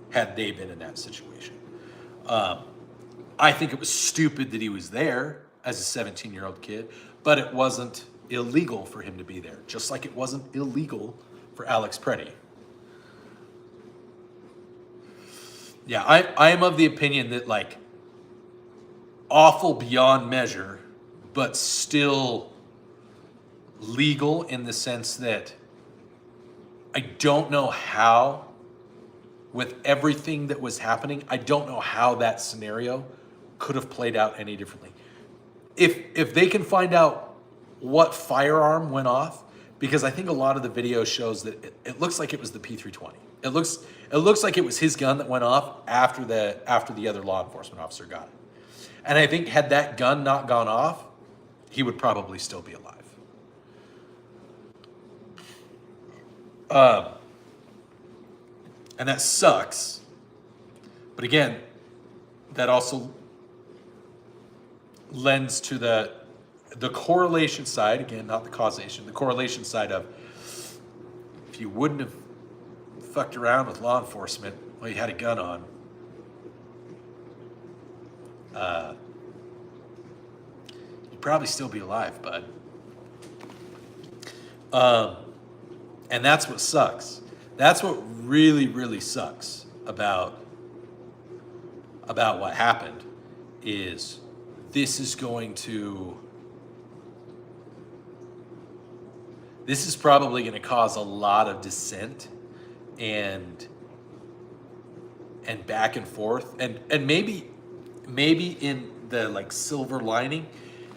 had they been in that situation. I think it was stupid that he was there as a 17-year-old kid, but it wasn't illegal for him to be there, just like it wasn't illegal for Alex Pretti. Yeah, I am of the opinion that, like, awful beyond measure, but still legal in the sense that I don't know how, with everything that was happening, I don't know how that scenario could have played out any differently. If they can find out what firearm went off, because I think a lot of the video shows that it looks like it was the P320. It looks like it was his gun that went off after the other law enforcement officer got it. And I think had that gun not gone off, he would probably still be alive. And that sucks. But again, that also lends to the correlation side, again, not the causation, the correlation side of, if you wouldn't have fucked around with law enforcement while you had a gun on, you'd probably still be alive, bud. And that's what sucks. That's what really, really sucks about what happened is this is probably going to cause a lot of dissent and back and forth. And maybe in the, like, silver lining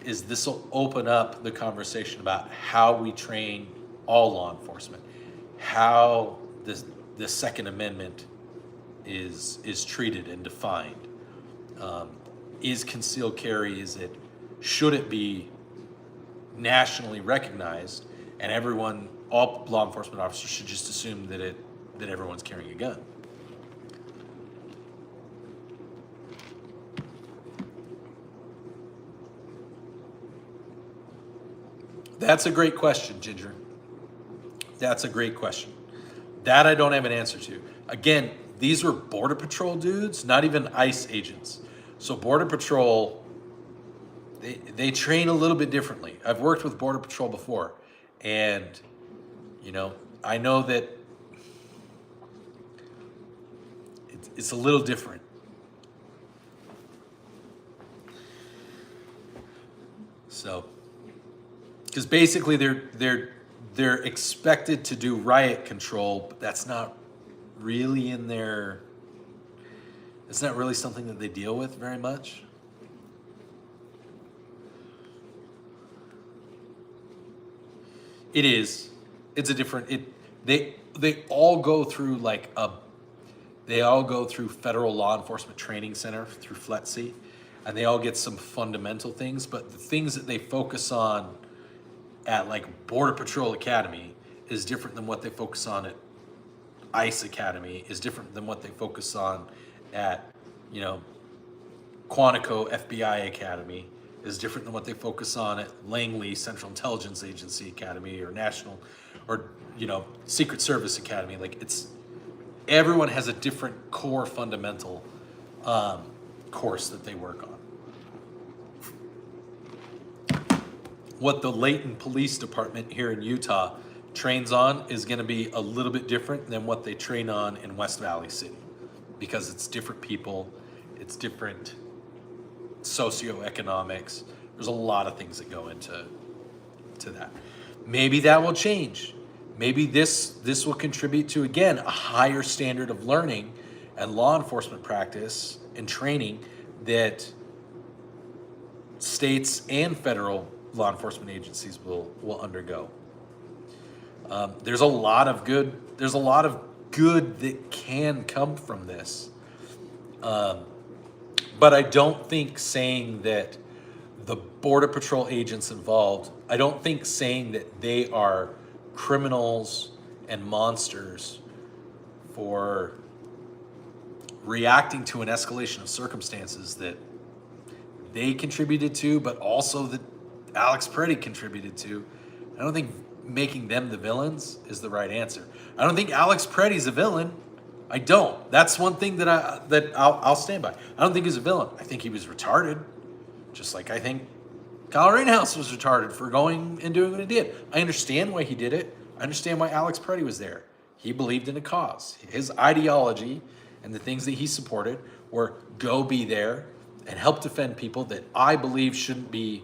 is this will open up the conversation about how we train all law enforcement, how the Second Amendment is treated and defined. Is concealed carry, should it be nationally recognized, and all law enforcement officers should just assume that everyone's carrying a gun? That's a great question, Ginger. That's a great question. That I don't have an answer to. Again, these were Border Patrol dudes, not even ICE agents. So Border Patrol, they train a little bit differently. I've worked with Border Patrol before, and I know that it's a little different. So, because basically they're expected to do riot control, but that's not really in their. It's not really something that they deal with very much. It is. It's a different. They all go through They all go through Federal Law Enforcement Training Center through FLETC, and they all get some fundamental things, but the things that they focus on at Border Patrol Academy is different than what they focus on at ICE Academy, is different than what they focus on at, Quantico FBI Academy, is different than what they focus on at Langley Central Intelligence Agency Academy or Secret Service Academy. Everyone has a different core fundamental course that they work on. What the Layton Police Department here in Utah trains on is going to be a little bit different than what they train on in West Valley City, because it's different people, it's different socioeconomics. There's a lot of things that go into that. Maybe that will change. Maybe this will contribute to, again, a higher standard of learning and law enforcement practice and training that states and federal law enforcement agencies will undergo. There's a lot of good that can come from this. But I don't think saying that the Border Patrol agents involved, I don't think saying that they are criminals and monsters for reacting to an escalation of circumstances that they contributed to, but also that Alex Pretti contributed to. I don't think making them the villains is the right answer. I don't think Alex Pretti's a villain. I don't. That's one thing that I'll stand by. I don't think he's a villain. I think he was retarded, just like I think Kyle Rittenhouse was retarded for going and doing what he did. I understand why he did it. I understand why Alex Pretti was there. He believed in a cause. His ideology and the things that he supported were go be there and help defend people that I believe shouldn't be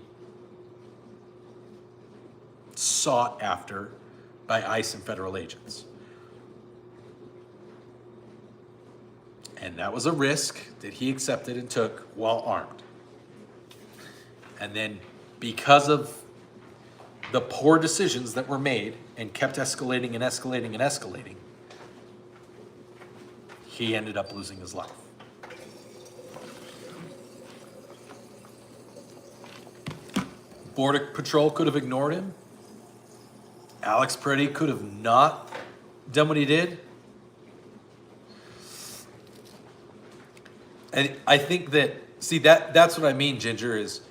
sought after by ICE and federal agents. And that was a risk that he accepted and took while armed. And then because of the poor decisions that were made and kept escalating and escalating and escalating, he ended up losing his life. Border Patrol could have ignored him. Alex Pretti could have not done what he did. And I think that's what I mean, Ginger, is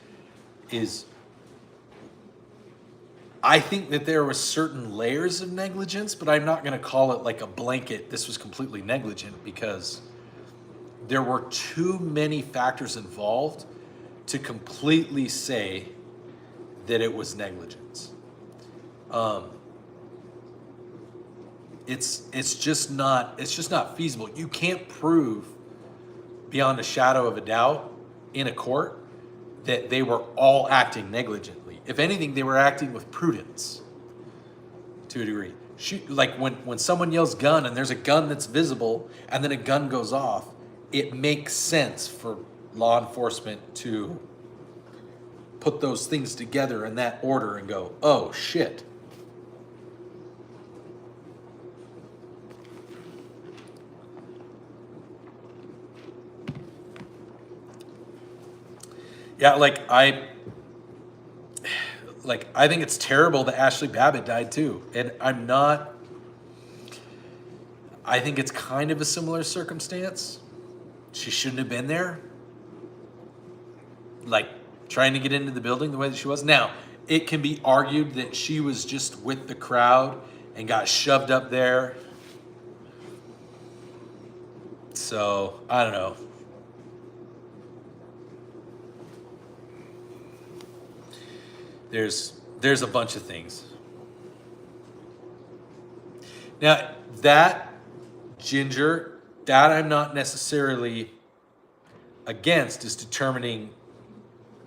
I think that there were certain layers of negligence, but I'm not going to call it like a blanket, this was completely negligent, because there were too many factors involved to completely say that it was negligence. It's just not feasible. You can't prove beyond a shadow of a doubt in a court that they were all acting negligently. If anything, they were acting with prudence to a degree. Like when someone yells gun and there's a gun that's visible and then a gun goes off, it makes sense for law enforcement to put those things together in that order and go, oh shit. Yeah, I think it's terrible that Ashley Babbitt died too. And I think it's kind of a similar circumstance. She shouldn't have been there. Trying to get into the building the way that she was. Now, it can be argued that she was just with the crowd and got shoved up there. So, I don't know. There's a bunch of things. Now, that Ginger, that I'm not necessarily against, is determining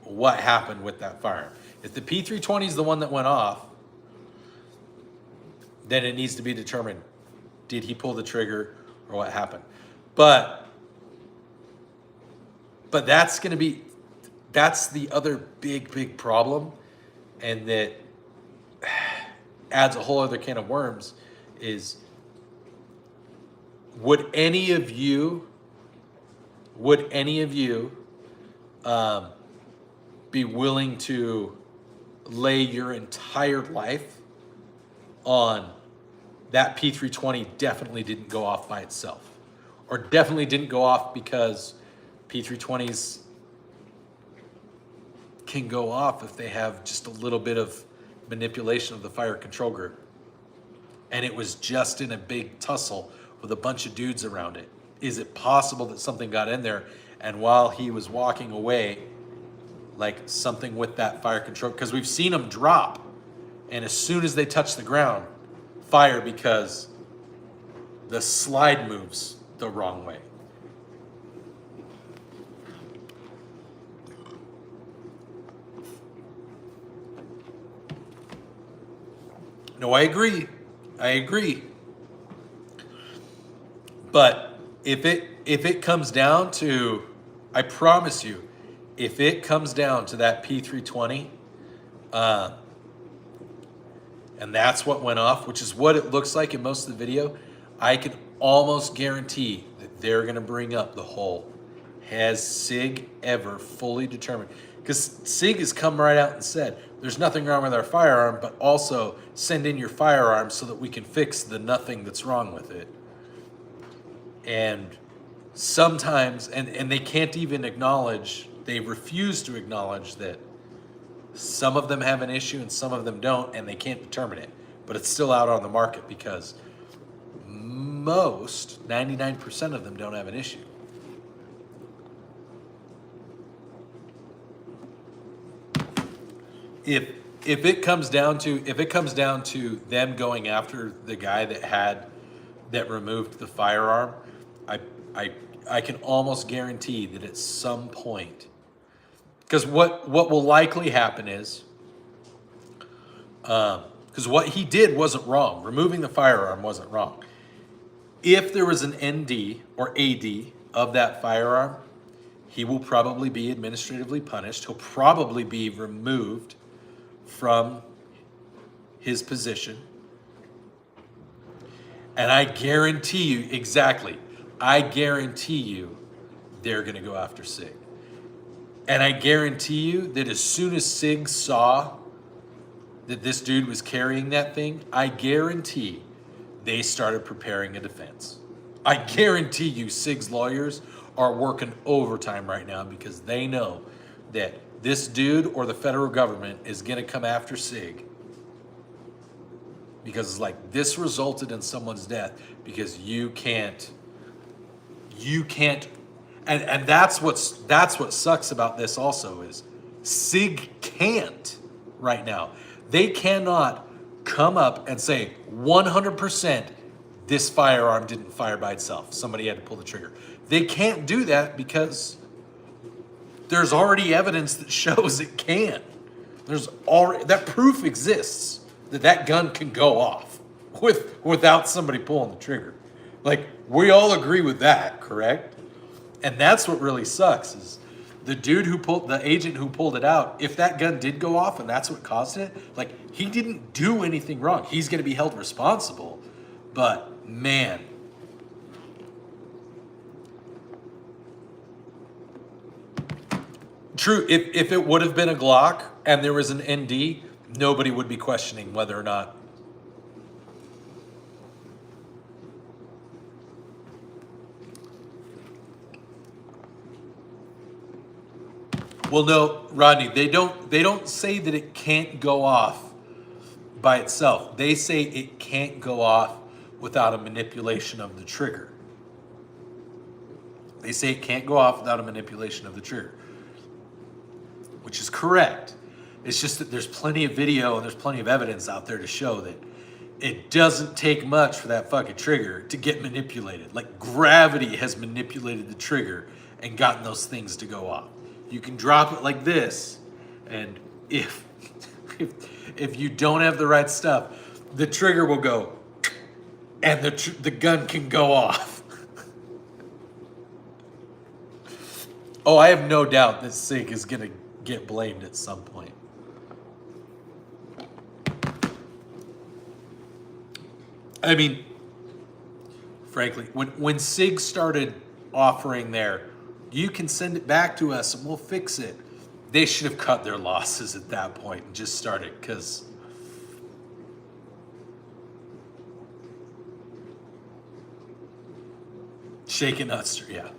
what happened with that firearm. If the P320 is the one that went off, then it needs to be determined, did he pull the trigger or what happened? But that's going to be, that's the other big problem, and that adds a whole other can of worms, is would any of you be willing to lay your entire life on that P320 definitely didn't go off by itself, or definitely didn't go off because P320s can go off if they have just a little bit of manipulation of the fire control group, and it was just in a big tussle with a bunch of dudes around it? Is it possible that something got in there, and while he was walking away, like something with that fire control, because we've seen them drop, and as soon as they touch the ground, fire, because the slide moves the wrong way. No, I agree. But if it comes down to, I promise you, if it comes down to that P320, and that's what went off, which is what it looks like in most of the video, I can almost guarantee that they're going to bring up the whole, has SIG ever fully determined? Because SIG has come right out and said, there's nothing wrong with our firearm, but also send in your firearm so that we can fix the nothing that's wrong with it. And sometimes, and they can't even acknowledge, they refuse to acknowledge that some of them have an issue and some of them don't, and they can't determine it. But it's still out on the market because most, 99% of them don't have an issue. If it comes down to them going after the guy that removed the firearm, I can almost guarantee that at some point, because what will likely happen is, because what he did wasn't wrong. Removing the firearm wasn't wrong. If there was an ND or AD of that firearm, he will probably be administratively punished. He'll probably be removed from his position. And I guarantee you, they're going to go after SIG. And I guarantee you that as soon as SIG saw that this dude was carrying that thing, I guarantee they started preparing a defense. I guarantee you SIG's lawyers are working overtime right now because they know that this dude or the federal government is going to come after SIG because it's like, this resulted in someone's death because you can't, and that's what sucks about this also is SIG can't right now. They cannot come up and say 100% this firearm didn't fire by itself. Somebody had to pull the trigger. They can't do that because there's already evidence that shows it can. There's already, that proof exists that gun can go off without somebody pulling the trigger. Like, we all agree with that, correct? And that's what really sucks is the agent who pulled it out, if that gun did go off and that's what caused it, like, he didn't do anything wrong. He's going to be held responsible. But, man, true, if it would have been a Glock and there was an ND, nobody would be questioning whether or not. Well, no, Rodney, they don't say that it can't go off by itself. They say it can't go off without a manipulation of the trigger. They say it can't go off without a manipulation of the trigger, which is correct. It's just that there's plenty of video and there's plenty of evidence out there to show that it doesn't take much for that fucking trigger to get manipulated. Like gravity has manipulated the trigger and gotten those things to go off. You can drop it like this, and if you don't have the right stuff, the trigger will go, and the gun can go off. Oh, I have no doubt that SIG is gonna get blamed at some point. I mean, frankly, when SIG started offering their, you can send it back to us and we'll fix it, they should have cut their losses at that point and just started, because shaking nuts, yeah.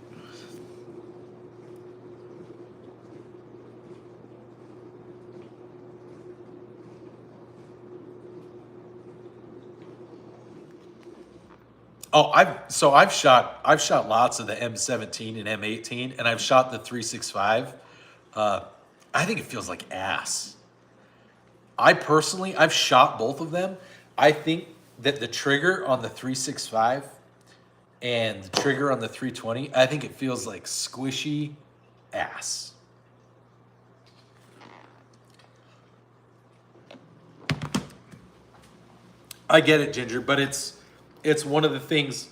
Oh, I've shot lots of the M17 and M18, and I've shot the 365. I think it feels like ass. I've shot both of them. I think that the trigger on the 365 and the trigger on the 320, I think it feels like squishy ass. I get it, Ginger, but it's one of the things.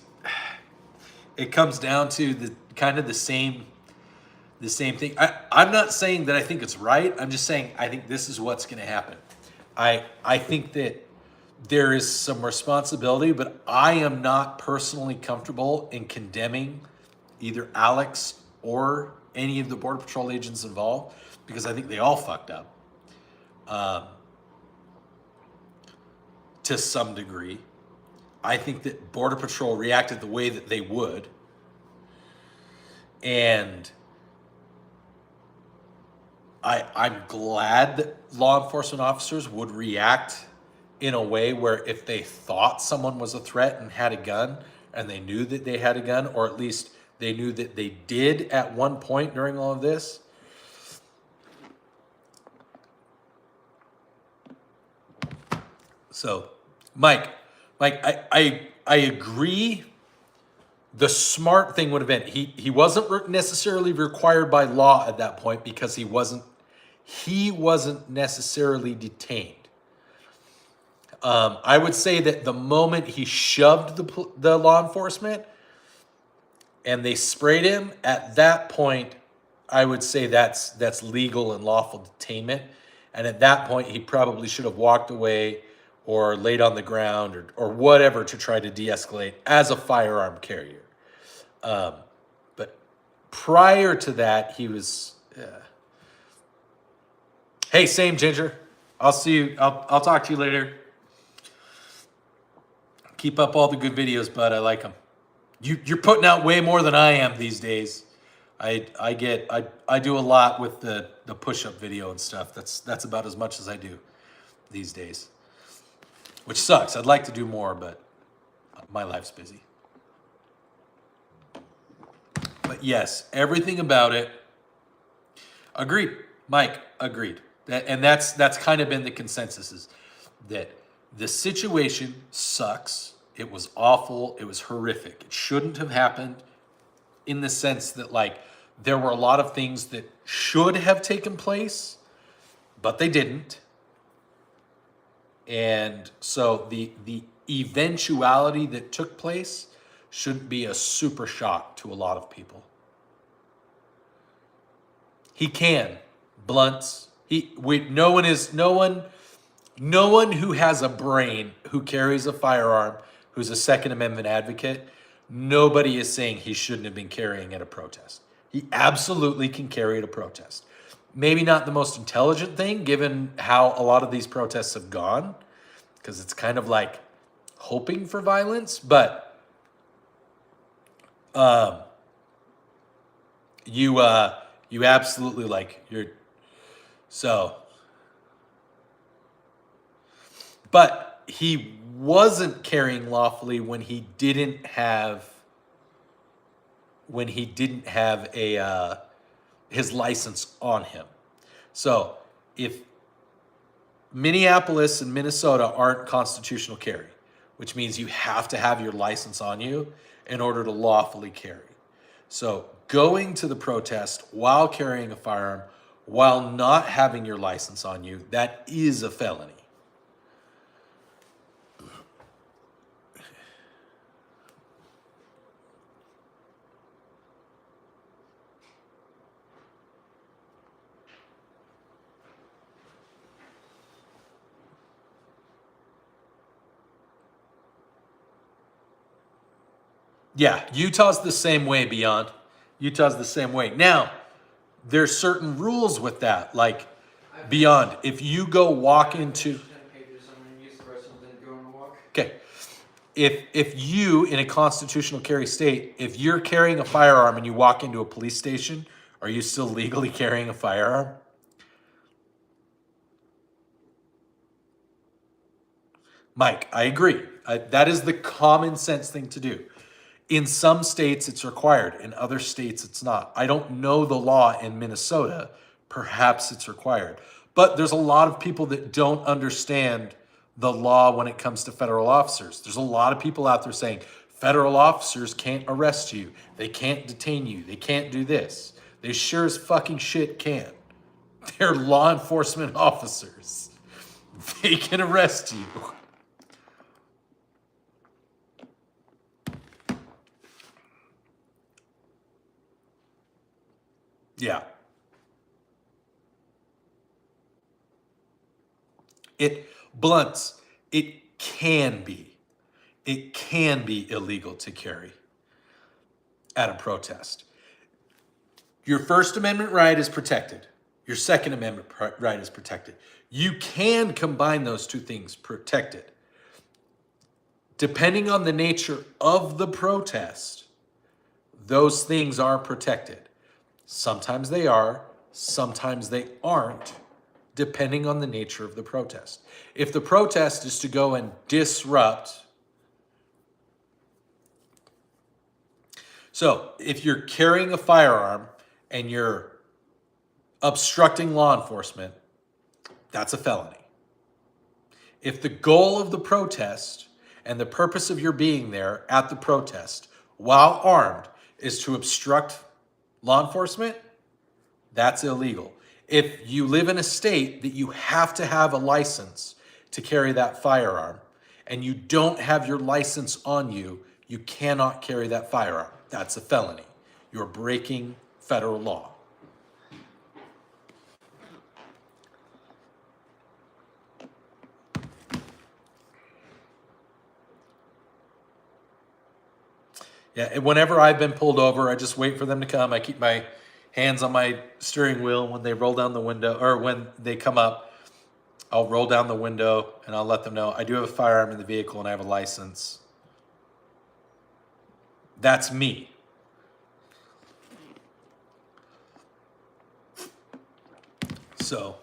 It comes down to the kind of the same thing. I'm not saying that I think it's right. I'm just saying I think this is what's going to happen. I think that there is some responsibility, but I am not personally comfortable in condemning either Alex or any of the Border Patrol agents involved, because I think they all fucked up to some degree. I think that Border Patrol reacted the way that they would. And I'm glad that law enforcement officers would react in a way where if they thought someone was a threat and had a gun, and they knew that they had a gun, or at least they knew that they did at one point during all of this. So, Mike, I agree. The smart thing would have been, he wasn't necessarily required by law at that point, because he wasn't necessarily detained. I would say that the moment he shoved the law enforcement and they sprayed him, at that point, I would say that's legal and lawful detainment. And at that point, he probably should have walked away or laid on the ground or whatever to try to de-escalate as a firearm carrier. But prior to that, he was... Hey, same, Ginger. I'll see you. I'll talk to you later. Keep up all the good videos, bud. I like them. You're putting out way more than I am these days. I do a lot with the push-up video and stuff. That's about as much as I do these days, which sucks. I'd like to do more, but my life's busy. But yes, everything about it. Agreed, Mike. Agreed. And that's kind of been the consensus, is that the situation sucks. It was awful. It was horrific. It shouldn't have happened, in the sense that, like, there were a lot of things that should have taken place, but they didn't. And so the eventuality that took place shouldn't be a super shock to a lot of people. He can. Blunts. No one who has a brain, who carries a firearm, who's a Second Amendment advocate, nobody is saying he shouldn't have been carrying at a protest. He absolutely can carry at a protest. Maybe not the most intelligent thing, given how a lot of these protests have gone, because it's kind of like hoping for violence, but you absolutely, like, So, but he wasn't carrying lawfully when he didn't have a his license on him. So if Minneapolis and Minnesota aren't constitutional carry, which means you have to have your license on you in order to lawfully carry. So going to the protest while carrying a firearm, while not having your license on you, that is a felony. Yeah, Utah's the same way, Beyond. Utah's the same way. Now, there's certain rules with that. Like, Beyond, if you go walk into... Okay. If you, in a constitutional carry state, if you're carrying a firearm and you walk into a police station, are you still legally carrying a firearm? Mike, I agree. That is the common sense thing to do. In some states, it's required. In other states, it's not. I don't know the law in Minnesota. Perhaps it's required. But there's a lot of people that don't understand the law when it comes to federal officers. There's a lot of people out there saying, federal officers can't arrest you. They can't detain you. They can't do this. They sure as fucking shit can. They're law enforcement officers. They can arrest you. Yeah. Blunts, it can be illegal to carry at a protest. Your First Amendment right is protected. Your Second Amendment right is protected. You can combine those two things, protected. Depending on the nature of the protest, those things are protected. Sometimes they are, sometimes they aren't, depending on the nature of the protest. If the protest is to go and disrupt, so if you're carrying a firearm and you're obstructing law enforcement, that's a felony. If the goal of the protest and the purpose of your being there at the protest while armed is to obstruct law enforcement, that's illegal. If you live in a state that you have to have a license to carry that firearm and you don't have your license on you, you cannot carry that firearm. That's a felony. You're breaking federal law. Yeah, and whenever I've been pulled over, I just wait for them to come. I keep my hands on my steering wheel when they roll down the window, or when they come up, I'll roll down the window and I'll let them know I do have a firearm in the vehicle and I have a license. That's me. So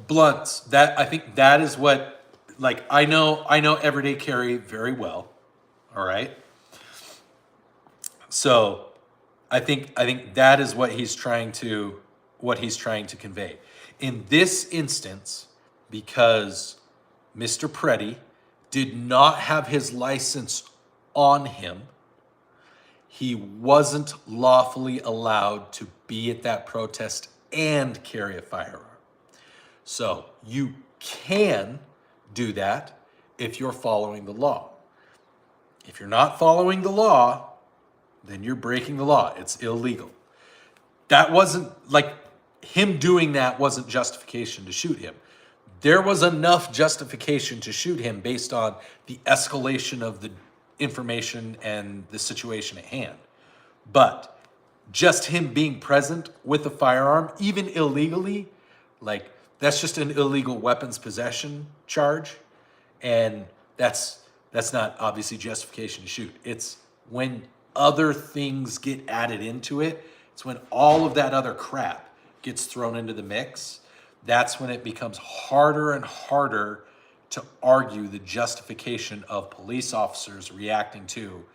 blunts, I think that is what, like, I know everyday carry very well. All right. So I think that is what he's trying to convey. In this instance, because Mr. Pretti did not have his license on him, he wasn't lawfully allowed to be at that protest and carry a firearm. So you can do that if you're following the law. If you're not following the law, then you're breaking the law. It's illegal. That wasn't, like, him doing that wasn't justification to shoot him. There was enough justification to shoot him based on the escalation of the information and the situation at hand. But just him being present with a firearm, even illegally, like, that's just an illegal weapons possession charge. And that's not obviously justification to shoot. It's when other things get added into it It's when all of that other crap gets thrown into the mix. That's when it becomes harder and harder to argue the justification of police officers reacting to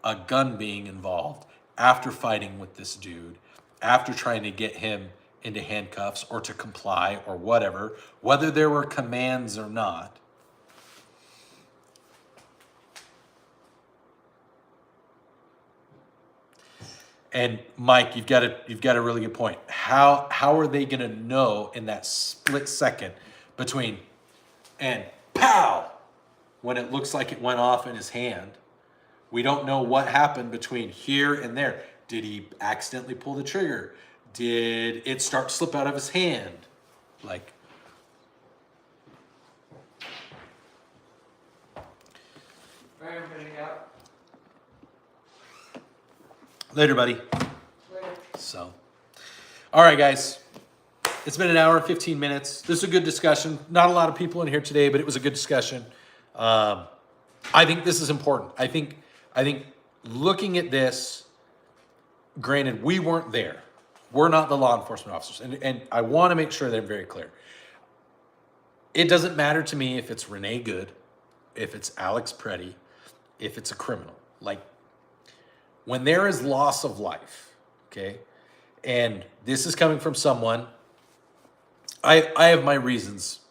a gun being involved after fighting with this dude, after trying to get him into handcuffs or to comply or whatever, whether there were commands or not. And Mike, you've got a really good point. How are they going to know in that split second between and pow when it looks like it went off in his hand? We don't know what happened between here and there. Did he accidentally pull the trigger? Did it start to slip out of his hand? Like, All right, I'm heading out. later, buddy. Later. So, all right, guys. It's been an hour and 15 minutes. This is a good discussion. Not a lot of people in here today, but it was a good discussion. I think this is important. I think looking at this, granted, we weren't there. We're not the law enforcement officers. And I want to make sure that I'm very clear. It doesn't matter to me if it's Renee Good, if it's Alex Pretti, if it's a criminal. Like, when there is loss of life, okay, and this is coming from someone, I have my reasons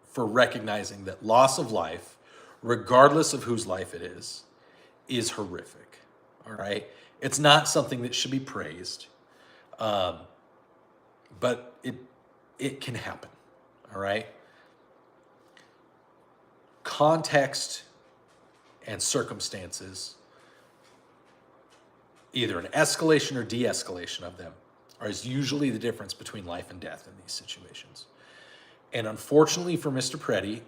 for recognizing that loss of life, regardless of whose life it is horrific, all right? It's not something that should be praised, but it can happen, all right? Context and circumstances, either an escalation or de-escalation of them, is usually the difference between life and death in these situations. And unfortunately for Mr. Pretti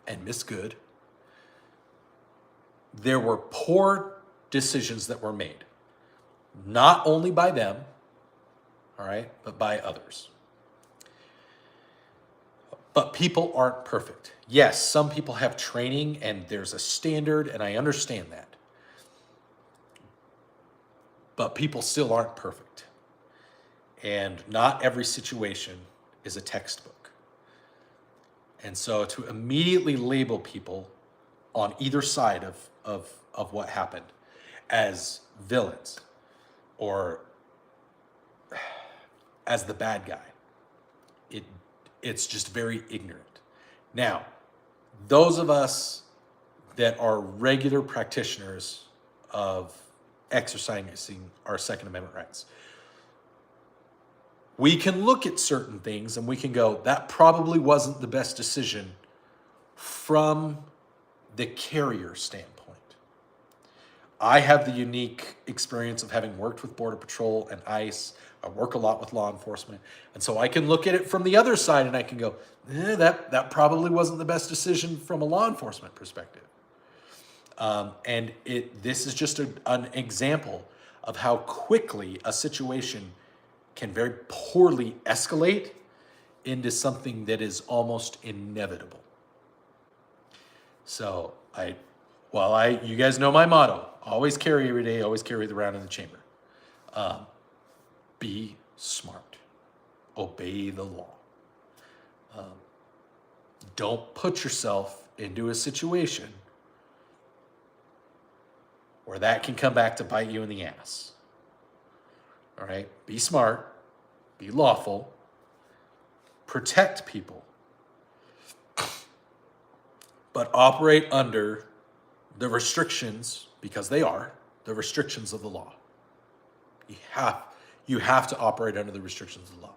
and Miss Good, there were poor decisions that were made, not only by them, all right, but by others. But people aren't perfect. Yes, some people have training and there's a standard, and I understand that. But people still aren't perfect. And not every situation is a textbook. And so to immediately label people on either side of what happened as villains or as the bad guy, it's just very ignorant. Now, those of us that are regular practitioners of exercising our Second Amendment rights, we can look at certain things and we can go, that probably wasn't the best decision from the carrier standpoint. I have the unique experience of having worked with Border Patrol and ICE. I work a lot with law enforcement. And so I can look at it from the other side and I can go, that probably wasn't the best decision from a law enforcement perspective. And this is just an example of how quickly a situation can very poorly escalate into something that is almost inevitable. So you guys know my motto: always carry every day, always carry the round in the chamber. Be smart, obey the law. Don't put yourself into a situation where that can come back to bite you in the ass. All right? Be smart, be lawful, protect people, but operate under the restrictions, because they are the restrictions of the law. You have to operate under the restrictions of the law.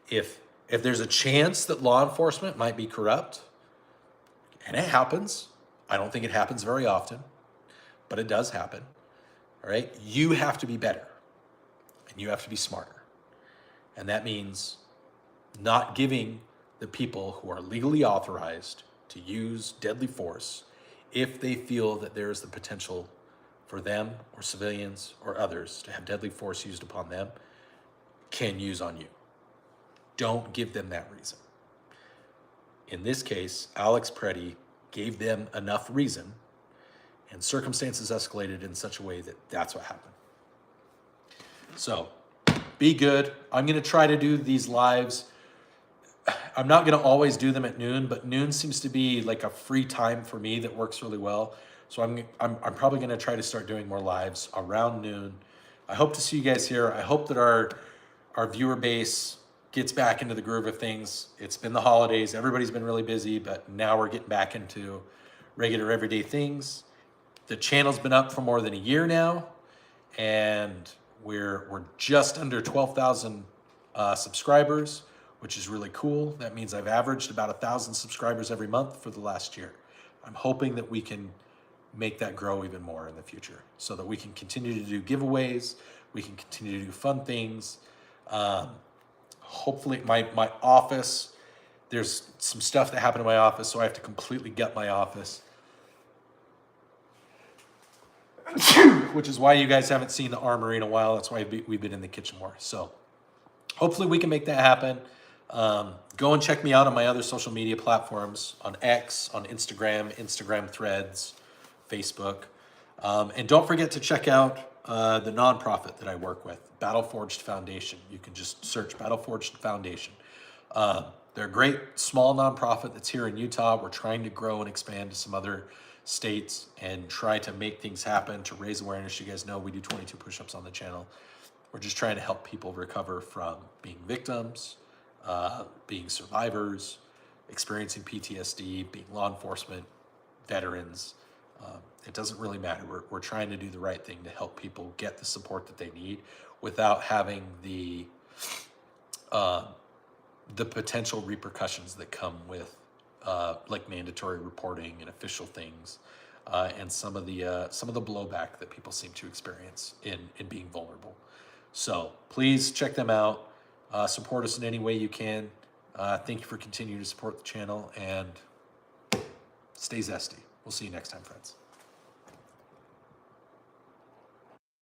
If there's a chance that law enforcement might be corrupt, and it happens, I don't think it happens very often, but it does happen, all right? You have to be better, and you have to be smarter. And that means not giving the people who are legally authorized to use deadly force if they feel that there is the potential for them or civilians or others to have deadly force used upon them, can use on you. Don't give them that reason. In this case, Alex Pretti gave them enough reason, and circumstances escalated in such a way that that's what happened. So be good. I'm going to try to do these lives. I'm not going to always do them at noon, but noon seems to be like a free time for me that works really well. So I'm probably going to try to start doing more lives around noon. I hope to see you guys here. I hope that our viewer base gets back into the groove of things. It's been the holidays. Everybody's been really busy, but now we're getting back into regular everyday things. The channel's been up for more than a year now, and we're just under 12,000 subscribers, which is really cool. That means I've averaged about 1,000 subscribers every month for the last year. I'm hoping that we can make that grow even more in the future so that we can continue to do giveaways, we can continue to do fun things. Hopefully my office, there's some stuff that happened in my office, so I have to completely gut my office. Which is why you guys haven't seen the Armory in a while. That's why we've been in the kitchen more. So hopefully we can make that happen. Go and check me out on my other social media platforms, on X, on Instagram Threads, Facebook. And don't forget to check out the nonprofit that I work with, Battleforged Foundation. You can just search Battleforged Foundation. They're a great small nonprofit that's here in Utah. We're trying to grow and expand to some other states and try to make things happen to raise awareness. You guys know we do 22 push-ups on the channel. We're just trying to help people recover from being victims, being survivors, experiencing PTSD, being law enforcement, veterans. It doesn't really matter. We're trying to do the right thing to help people get the support that they need without having the potential repercussions that come with like mandatory reporting and official things, and some of the blowback that people seem to experience in being vulnerable. So please check them out. Support us in any way you can. Thank you for continuing to support the channel, and stay zesty. We'll see you next time, friends.